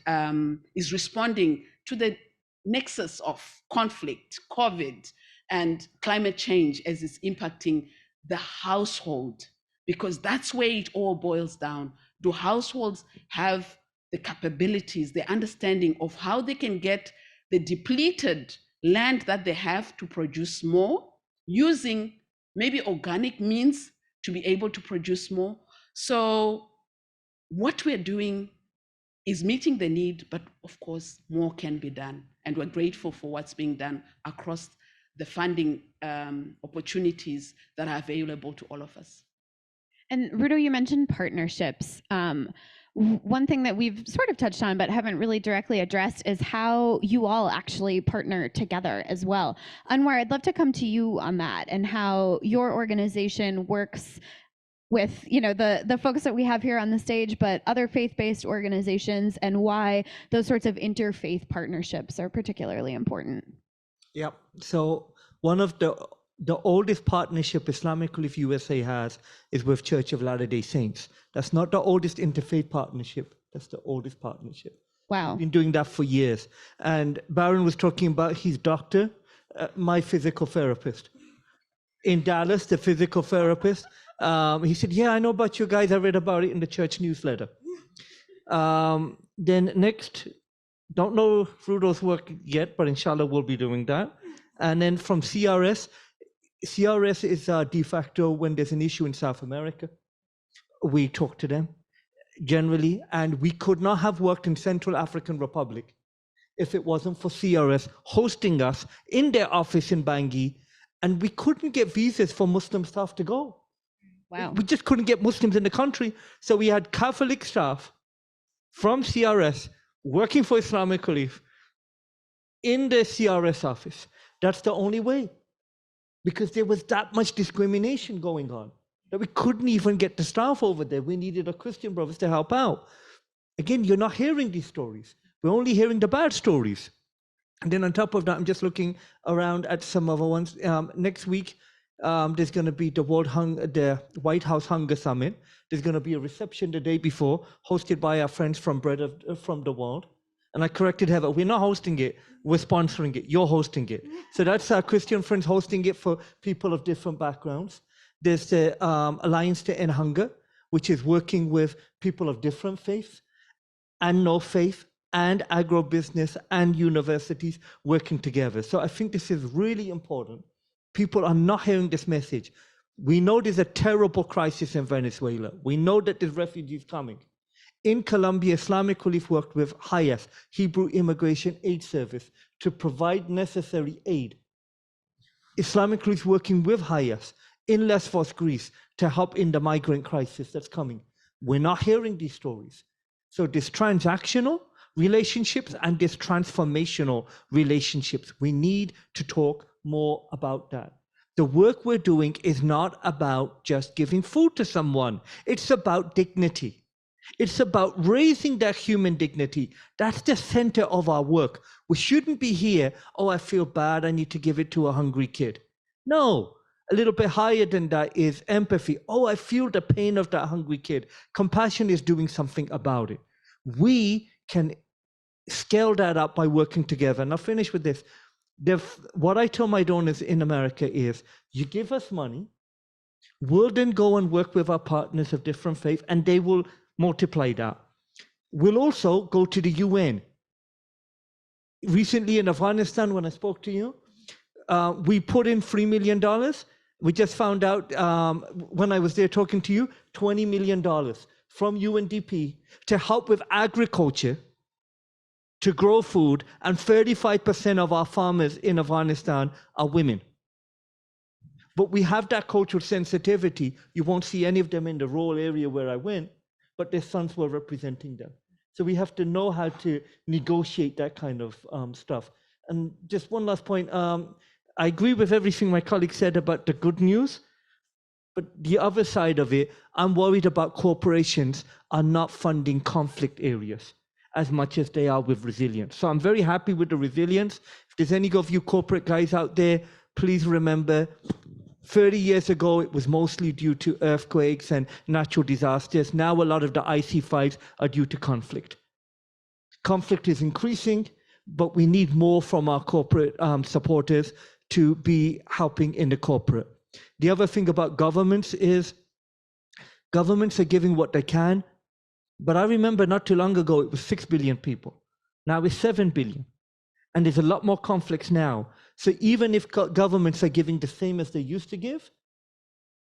is responding to the nexus of conflict, COVID, and climate change as it's impacting the household, because that's where it all boils down. Do households have the capabilities, the understanding of how they can get the depleted land that they have to produce more, using maybe organic means to be able to produce more? So what we're doing is meeting the need, but of course, more can be done. And we're grateful for what's being done across the funding opportunities that are available to all of us. And Rudo, you mentioned partnerships. One thing that we've sort of touched on but haven't really directly addressed is how you all actually partner together as well. Anwar, I'd love to come to you on that and how your organization works with, you know, the folks that we have here on the stage, but other faith-based organizations, and why those sorts of interfaith partnerships are particularly important. Yeah. So one of the oldest partnership Islamic Relief USA has is with Church of Latter-day Saints. That's not the oldest interfaith partnership. That's the oldest partnership. Wow. We've been doing that for years. And Baron was talking about his doctor, my physical therapist. In Dallas, the physical therapist, he said, yeah, I know about you guys. I read about it in the church newsletter. Then next, don't know Rudo's work yet, but inshallah we'll be doing that. And then from CRS is de facto when there's an issue in South America. We talk to them generally, and we could not have worked in Central African Republic if it wasn't for CRS hosting us in their office in Bangui, and we couldn't get visas for Muslim staff to go. Wow. We just couldn't get Muslims in the country. So we had Catholic staff from CRS working for Islamic Relief in the CRS office. That's the only way, because there was that much discrimination going on that we couldn't even get the staff over there. We needed our Christian brothers to help out. Again, you're not hearing these stories. We're only hearing the bad stories. And then on top of that, I'm just looking around at some other ones. Next week, there's going to be the White House Hunger Summit. There's going to be a reception the day before, hosted by our friends from Bread from the World. And I corrected Heather, we're not hosting it, we're sponsoring it, you're hosting it. So that's our Christian friends hosting it for people of different backgrounds. There's the Alliance to End Hunger, which is working with people of different faiths and no faith and agribusiness and universities working together. So I think this is really important. People are not hearing this message. We know there's a terrible crisis in Venezuela. We know that there's refugees coming. In Colombia, Islamic Relief worked with HIAS, Hebrew Immigration Aid Service, to provide necessary aid. Islamic Relief working with HIAS in Lesbos, Greece, to help in the migrant crisis that's coming. We're not hearing these stories. So this transactional relationships and this transformational relationships, we need to talk more about that. The work we're doing is not about just giving food to someone. It's about dignity. It's about raising that human dignity. That's the center of our work. We shouldn't be here, oh, I feel bad, I need to give it to a hungry kid. No, a little bit higher than that is empathy. Oh, I feel the pain of that hungry kid. Compassion is doing something about it. We can scale that up by working together. And I'll finish with this. What I tell my donors in America is, you give us money, we'll then go and work with our partners of different faith, and they will multiply that. We'll also go to the UN. Recently in Afghanistan, when I spoke to you, we put in $3 million. We just found out when I was there talking to you, $20 million from UNDP to help with agriculture, to grow food, and 35% of our farmers in Afghanistan are women. But we have that cultural sensitivity. You won't see any of them in the rural area where I went, but their sons were representing them. So we have to know how to negotiate that kind of stuff. And just one last point. I agree with everything my colleague said about the good news, but the other side of it, I'm worried about corporations are not funding conflict areas as much as they are with resilience. So I'm very happy with the resilience. If there's any of you corporate guys out there, Please remember, 30 years ago, it was mostly due to earthquakes and natural disasters. Now a lot of the IC5s are due to conflict. Conflict is increasing, but we need more from our corporate supporters to be helping in the corporate. The other thing about governments is governments are giving what they can, but I remember not too long ago, it was 6 billion people. Now it's 7 billion. And there's a lot more conflicts now. So even if governments are giving the same as they used to give,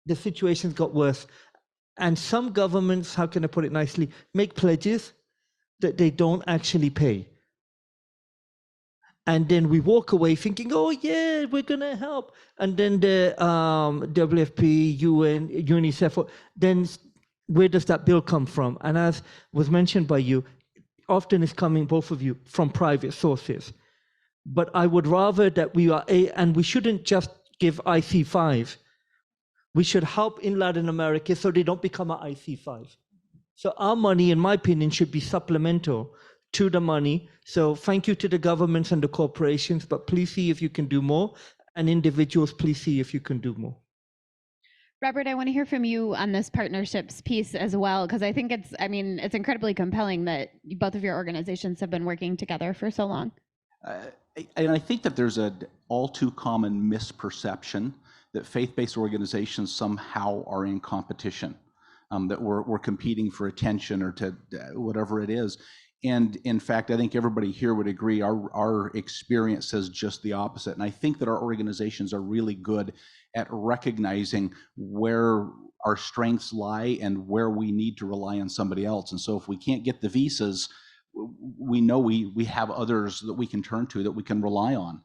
the situation's got worse. And some governments, how can I put it nicely, make pledges that they don't actually pay. And then we walk away thinking, oh yeah, we're gonna help. And then the WFP, UN, UNICEF, then where does that bill come from? And as was mentioned by you, often it's coming, both of you, from private sources. But I would rather that we are, and we shouldn't just give IC5. We should help in Latin America so they don't become an IC5. So our money, in my opinion, should be supplemental to the money. So thank you to the governments and the corporations, but please see if you can do more. And individuals, please see if you can do more. Robert, I want to hear from you on this partnerships piece as well, because I think it's incredibly compelling that both of your organizations have been working together for so long. And I think that there's an all too common misperception that faith-based organizations somehow are in competition, that we're competing for attention or to whatever it is. And in fact, I think everybody here would agree our experience says just the opposite. And I think that our organizations are really good at recognizing where our strengths lie and where we need to rely on somebody else. And so if we can't get the visas, we know we have others that we can turn to, that we can rely on.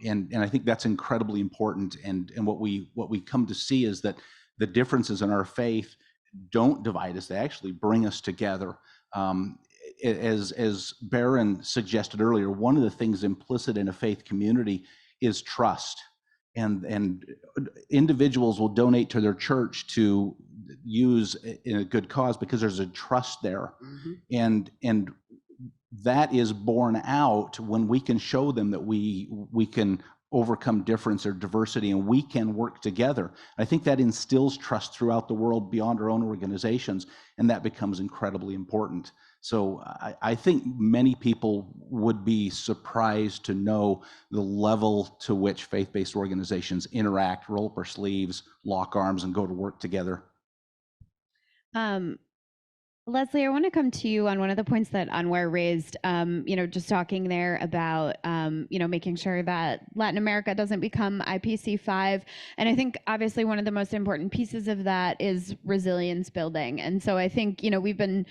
And I think that's incredibly important. And what we come to see is that the differences in our faith don't divide us, they actually bring us together. As Baron suggested earlier, one of the things implicit in a faith community is trust. And individuals will donate to their church to use in a good cause because there's a trust there. Mm-hmm. And that is borne out when we can show them that we can overcome difference or diversity and we can work together. I think that instills trust throughout the world beyond our own organizations, and that becomes incredibly important. So I think many people would be surprised to know the level to which faith-based organizations interact, roll up our sleeves, lock arms, and go to work together. Leslie, I want to come to you on one of the points that Anwar raised, just talking there about, making sure that Latin America doesn't become IPC5. And I think obviously one of the most important pieces of that is resilience building. And so I think, we've been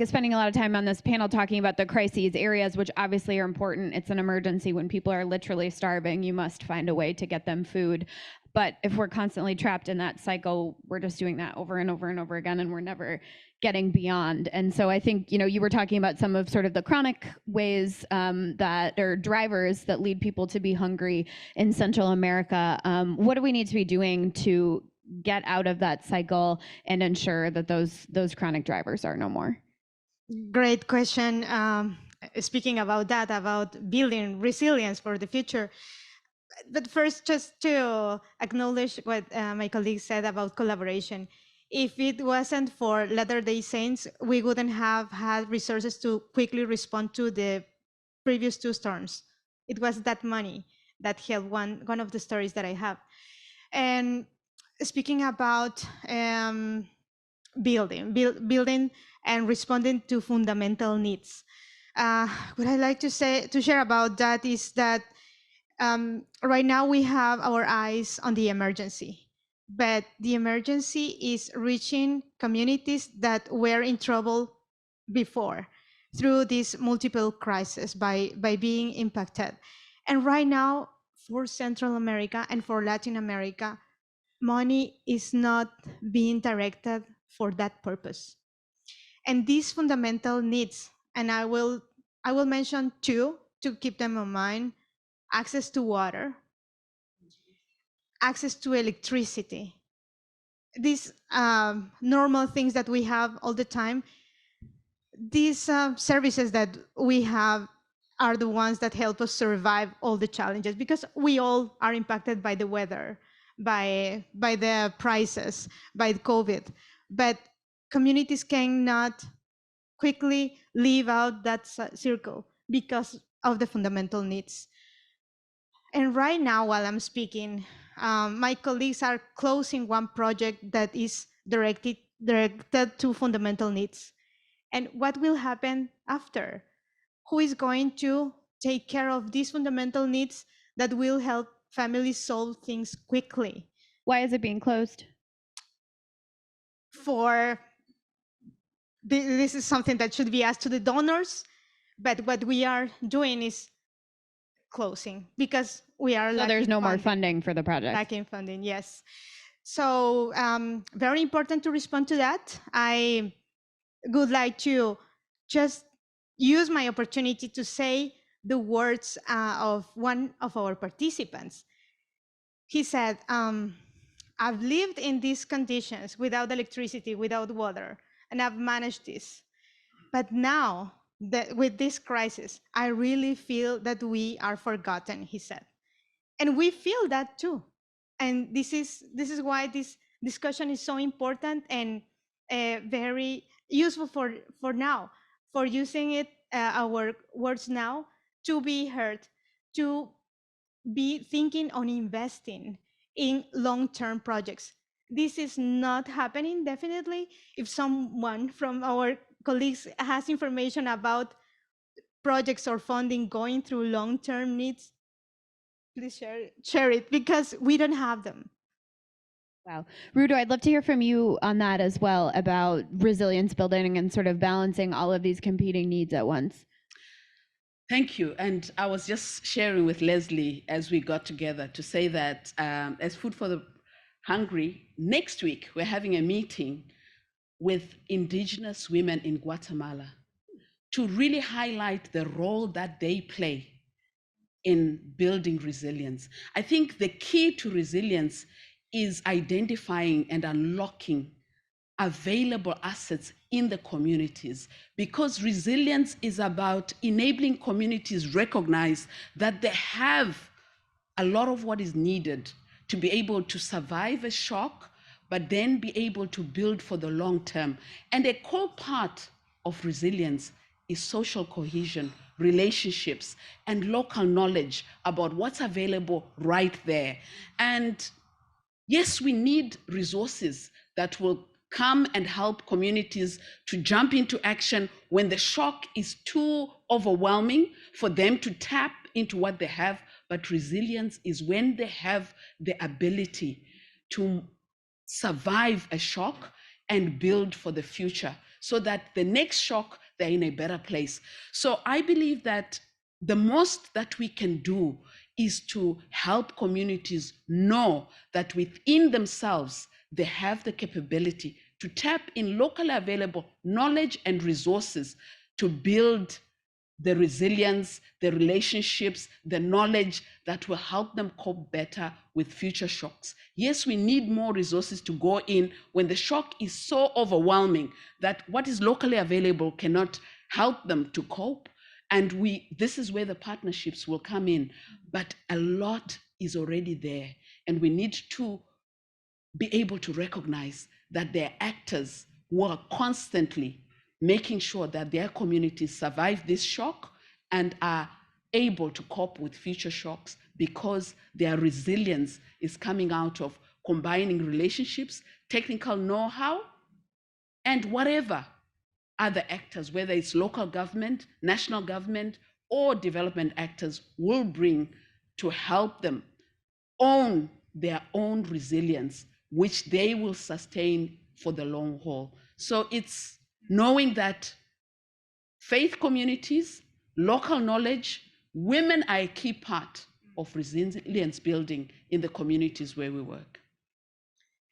spending a lot of time on this panel talking about the crises areas, which obviously are important. It's an emergency. When people are literally starving, you must find a way to get them food. But if we're constantly trapped in that cycle, we're just doing that over and over and over again, and we're never getting beyond. And so I think, you were talking about some of sort of the chronic ways that are drivers that lead people to be hungry in Central America. What do we need to be doing to get out of that cycle and ensure that those chronic drivers are no more? Great question. Speaking about that, about building resilience for the future. But first, just to acknowledge what my colleague said about collaboration. If it wasn't for Latter-day Saints, we wouldn't have had resources to quickly respond to the previous two storms. It was that money that helped one of the stories that I have. And speaking about building and responding to fundamental needs. What I like to share about that is that right now we have our eyes on the emergency. But the emergency is reaching communities that were in trouble before through these multiple crises by being impacted. And right now, for Central America and for Latin America, money is not being directed for that purpose. And these fundamental needs, and I will mention two to keep them in mind: access to water, access to electricity. These normal things that we have all the time, these services that we have are the ones that help us survive all the challenges, because we all are impacted by the weather, by the prices, by COVID. But communities cannot quickly leave out that circle because of the fundamental needs. And right now, while I'm speaking, my colleagues are closing one project that is directed to fundamental needs. And what will happen after? Who is going to take care of these fundamental needs that will help families solve things quickly? Why is it being closed? This is something that should be asked to the donors, but what we are doing is closing because we are So there's no more funding for the project. Lacking funding, yes. So very important to respond to that. I would like to just use my opportunity to say the words of one of our participants. He said, I've lived in these conditions without electricity, without water, and I've managed this. But now, with this crisis, I really feel that we are forgotten, he said. And we feel that too. And this is why this discussion is so important and very useful for now, for using it, our words now, to be heard, to be thinking on investing in long-term projects. This is not happening, definitely. If someone from our colleagues has information about projects or funding going through long-term needs, please share it, because we don't have them. Wow. Rudo, I'd love to hear from you on that as well, about resilience building and sort of balancing all of these competing needs at once. Thank you. And I was just sharing with Leslie as we got together to say that as Food for the Hungry, next week we're having a meeting with Indigenous women in Guatemala to really highlight the role that they play in building resilience. I think the key to resilience is identifying and unlocking available assets in the communities, because resilience is about enabling communities recognize that they have a lot of what is needed to be able to survive a shock, but then be able to build for the long term. And a core part of resilience is social cohesion, relationships, and local knowledge about what's available right there. And yes, we need resources that will come and help communities to jump into action when the shock is too overwhelming for them to tap into what they have. But resilience is when they have the ability to survive a shock and build for the future, so that the next shock, they're in a better place. So I believe that the most that we can do is to help communities know that within themselves, they have the capability to tap in locally available knowledge and resources to build the resilience, the relationships, the knowledge that will help them cope better with future shocks. Yes, we need more resources to go in when the shock is so overwhelming that what is locally available cannot help them to cope. And this is where the partnerships will come in. But a lot is already there. And we need to be able to recognize that there are actors who are constantly making sure that their communities survive this shock and are able to cope with future shocks, because their resilience is coming out of combining relationships, technical know-how, and whatever other actors, whether it's local government, national government, or development actors, will bring to help them own their own resilience, which they will sustain for the long haul. So it's knowing that faith communities, local knowledge, women are a key part of resilience building in the communities where we work.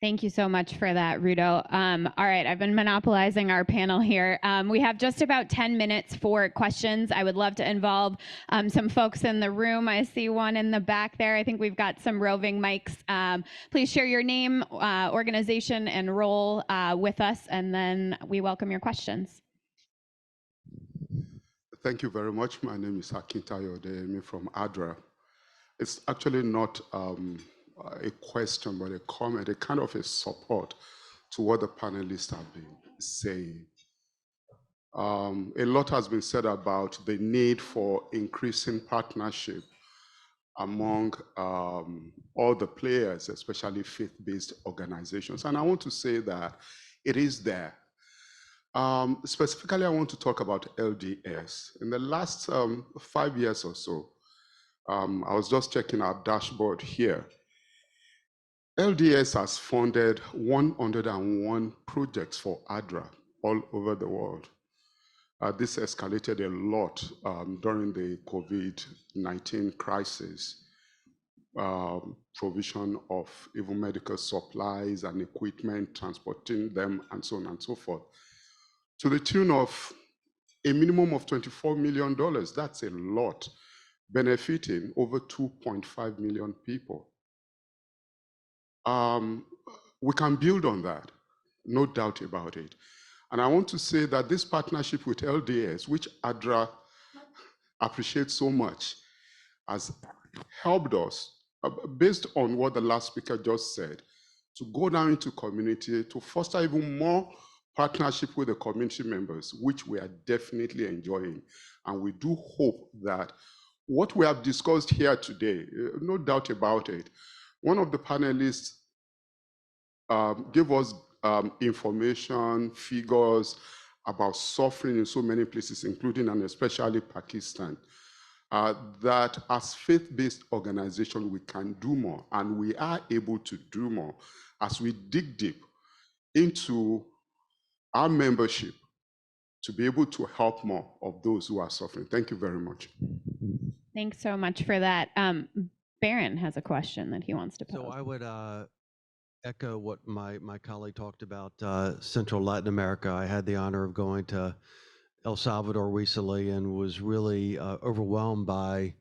Thank you so much for that, Rudo. All right, I've been monopolizing our panel here. We have just about 10 minutes for questions. I would love to involve some folks in the room. I see one in the back there. I think we've got some roving mics. Please share your name, organization, and role with us, and then we welcome your questions. Thank you very much. My name is Akintayo Odeyemi from ADRA. It's actually not a question, but a comment, a kind of a support to what the panelists have been saying. A lot has been said about the need for increasing partnership among all the players, especially faith-based organizations. And I want to say that it is there. Specifically, I want to talk about LDS. In the last 5 years or so, I was just checking our dashboard here. LDS has funded 101 projects for ADRA all over the world. This escalated a lot during the COVID-19 crisis. Provision of even medical supplies and equipment, transporting them, and so on and so forth, to the tune of a minimum of $24 million. That's a lot, benefiting over 2.5 million people. We can build on that, no doubt about it. And I want to say that this partnership with LDS, which ADRA appreciates so much, has helped us, based on what the last speaker just said, to go down into community, to foster even more partnership with the community members, which we are definitely enjoying. And we do hope that what we have discussed here today, no doubt about it, one of the panelists gave us information, figures about suffering in so many places, including and especially Pakistan, that as faith-based organization, we can do more, and we are able to do more as we dig deep into our membership to be able to help more of those who are suffering. Thank you very much. Thanks so much for that. Barron has a question that he wants to pose. So I would echo what my colleague talked about Central Latin America. I had the honor of going to El Salvador recently and was really overwhelmed by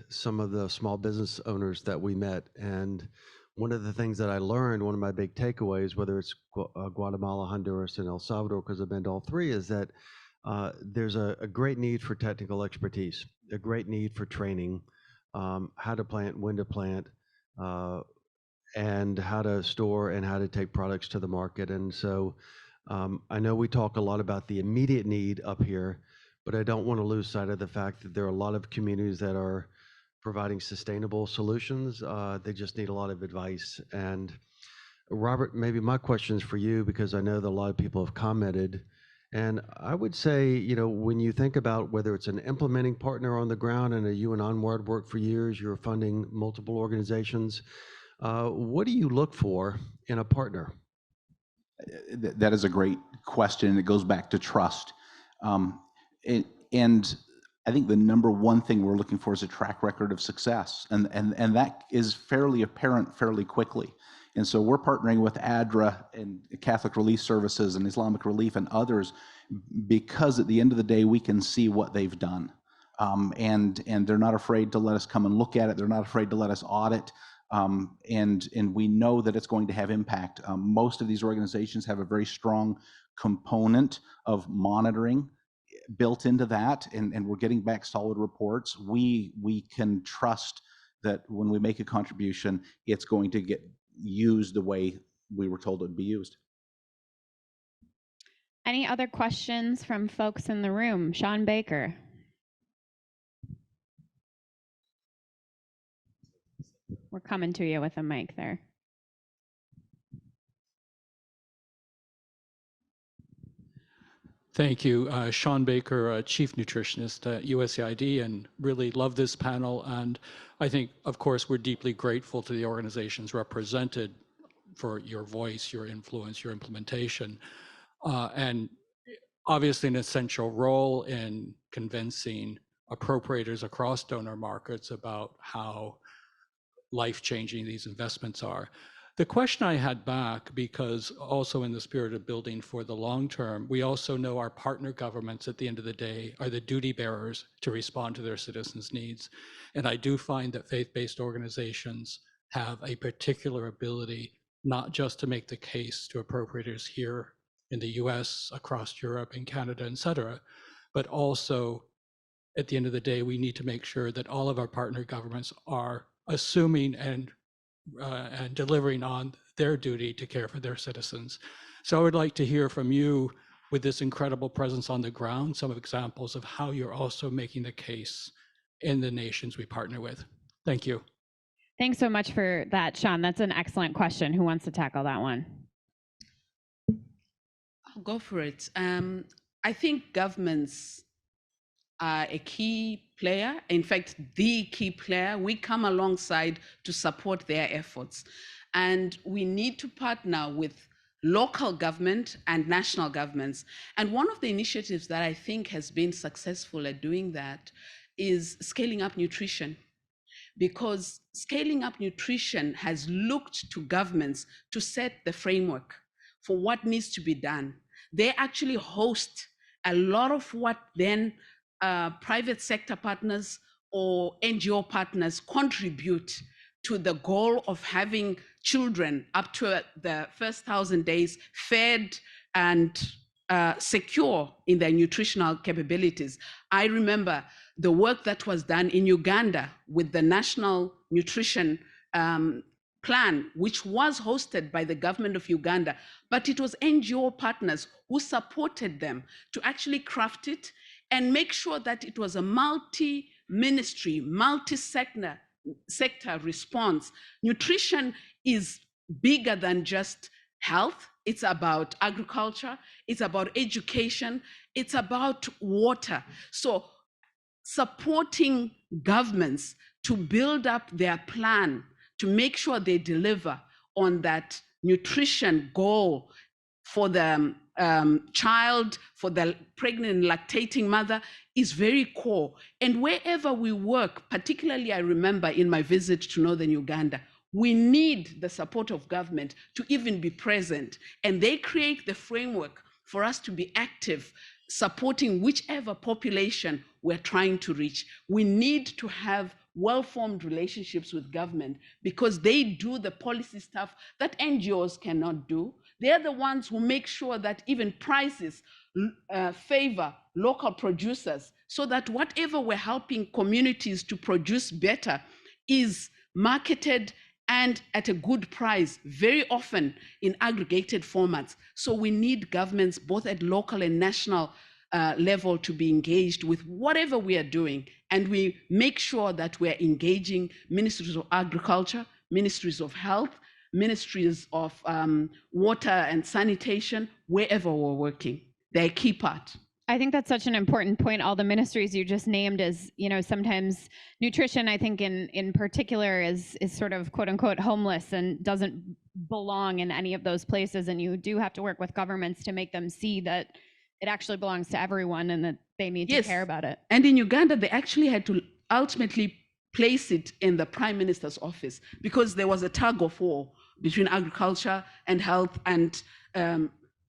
some of the small business owners that we met. And one of the things that I learned, one of my big takeaways, whether it's Guatemala, Honduras, and El Salvador, because I've been to all three, is that there's a great need for technical expertise, a great need for training, how to plant, when to plant, and how to store and how to take products to the market. And so I know we talk a lot about the immediate need up here, but I don't want to lose sight of the fact that there are a lot of communities that are providing sustainable solutions. They just need a lot of advice. And Robert, maybe my question is for you, because I know that a lot of people have commented. And I would say, you know, when you think about whether it's an implementing partner on the ground, and you and Onward worked for years, you're funding multiple organizations. What do you look for in a partner? That is a great question, and it goes back to trust. And I think the number one thing we're looking for is a track record of success, and that is fairly apparent fairly quickly. And so we're partnering with ADRA and Catholic Relief Services and Islamic Relief and others because at the end of the day, we can see what they've done. And they're not afraid to let us come and look at it. They're not afraid to let us audit. And we know that it's going to have impact. Most of these organizations have a very strong component of monitoring built into that, and we're getting back solid reports. We can trust that when we make a contribution, it's going to get used the way we were told it would be used. Any other questions from folks in the room? Sean Baker. We're coming to you with a mic there. Thank you. Sean Baker, Chief Nutritionist at USAID, and really love this panel. And I think, of course, we're deeply grateful to the organizations represented for your voice, your influence, your implementation, and obviously an essential role in convincing appropriators across donor markets about how life-changing these investments are. The question I had back, because also in the spirit of building for the long term, we also know our partner governments at the end of the day are the duty bearers to respond to their citizens' needs. And I do find that faith-based organizations have a particular ability, not just to make the case to appropriators here in the US, across Europe and Canada, et cetera, but also at the end of the day, we need to make sure that all of our partner governments are assuming and delivering on their duty to care for their citizens. So I would like to hear from you, with this incredible presence on the ground, some examples of how you're also making the case in the nations we partner with. Thank you. Thanks so much for that, Sean. That's an excellent question. Who wants to tackle that one? I'll go for it. I think governments are a key player. In fact, the key player. We come alongside to support their efforts. And we need to partner with local government and national governments. And one of the initiatives that I think has been successful at doing that is scaling up nutrition. Because scaling up nutrition has looked to governments to set the framework for what needs to be done. They actually host a lot of what then private sector partners or NGO partners contribute to the goal of having children up to the first 1,000 days fed and secure in their nutritional capabilities. I remember the work that was done in Uganda with the National Nutrition Plan, which was hosted by the government of Uganda, but it was NGO partners who supported them to actually craft it and make sure that it was a multi-ministry, multi-sector response. Nutrition is bigger than just health. It's about agriculture. It's about education. It's about water. So supporting governments to build up their plan to make sure they deliver on that nutrition goal for the child, for the pregnant and lactating mother is very core. And wherever we work, particularly I remember in my visit to Northern Uganda, we need the support of government to even be present. And they create the framework for us to be active, supporting whichever population we're trying to reach. We need to have well-formed relationships with government because they do the policy stuff that NGOs cannot do. They're the ones who make sure that even prices favor local producers so that whatever we're helping communities to produce better is marketed and at a good price, very often in aggregated formats. So we need governments both at local and national level to be engaged with whatever we are doing. And we make sure that we're engaging ministries of agriculture, ministries of health, ministries of water and sanitation, wherever we're working. They're a key part. I think that's such an important point. All the ministries you just named is, sometimes nutrition, I think in particular is sort of quote unquote homeless and doesn't belong in any of those places. And you do have to work with governments to make them see that it actually belongs to everyone and that they need to care about it. And in Uganda, they actually had to ultimately place it in the Prime Minister's office because there was a tug of war between agriculture and health. And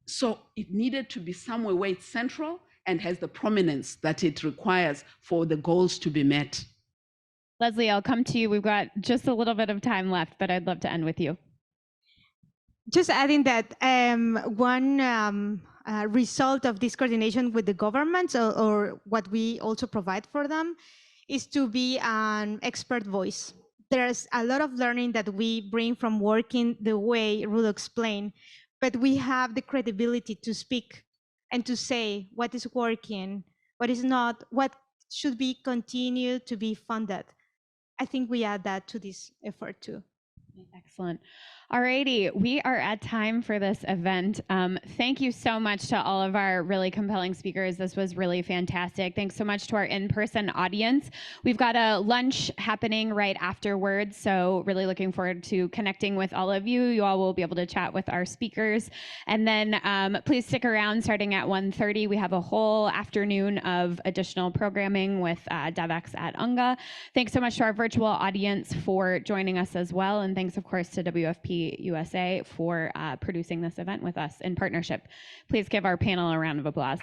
so it needed to be somewhere where it's central and has the prominence that it requires for the goals to be met. Leslie, I'll come to you. We've got just a little bit of time left, but I'd love to end with you. Just adding that one result of this coordination with the governments or what we also provide for them is to be an expert voice. There's a lot of learning that we bring from working the way Rulo explained, but we have the credibility to speak and to say what is working, what is not, what should be continued to be funded. I think we add that to this effort too. Excellent. Alrighty, we are at time for this event. Thank you so much to all of our really compelling speakers. This was really fantastic. Thanks so much to our in-person audience. We've got a lunch happening right afterwards, so really looking forward to connecting with all of you. You all will be able to chat with our speakers. And then please stick around starting at 1:30. We have a whole afternoon of additional programming with Devex at UNGA. Thanks so much to our virtual audience for joining us as well. And thanks, of course, to WFP USA for producing this event with us in partnership. Please give our panel a round of applause.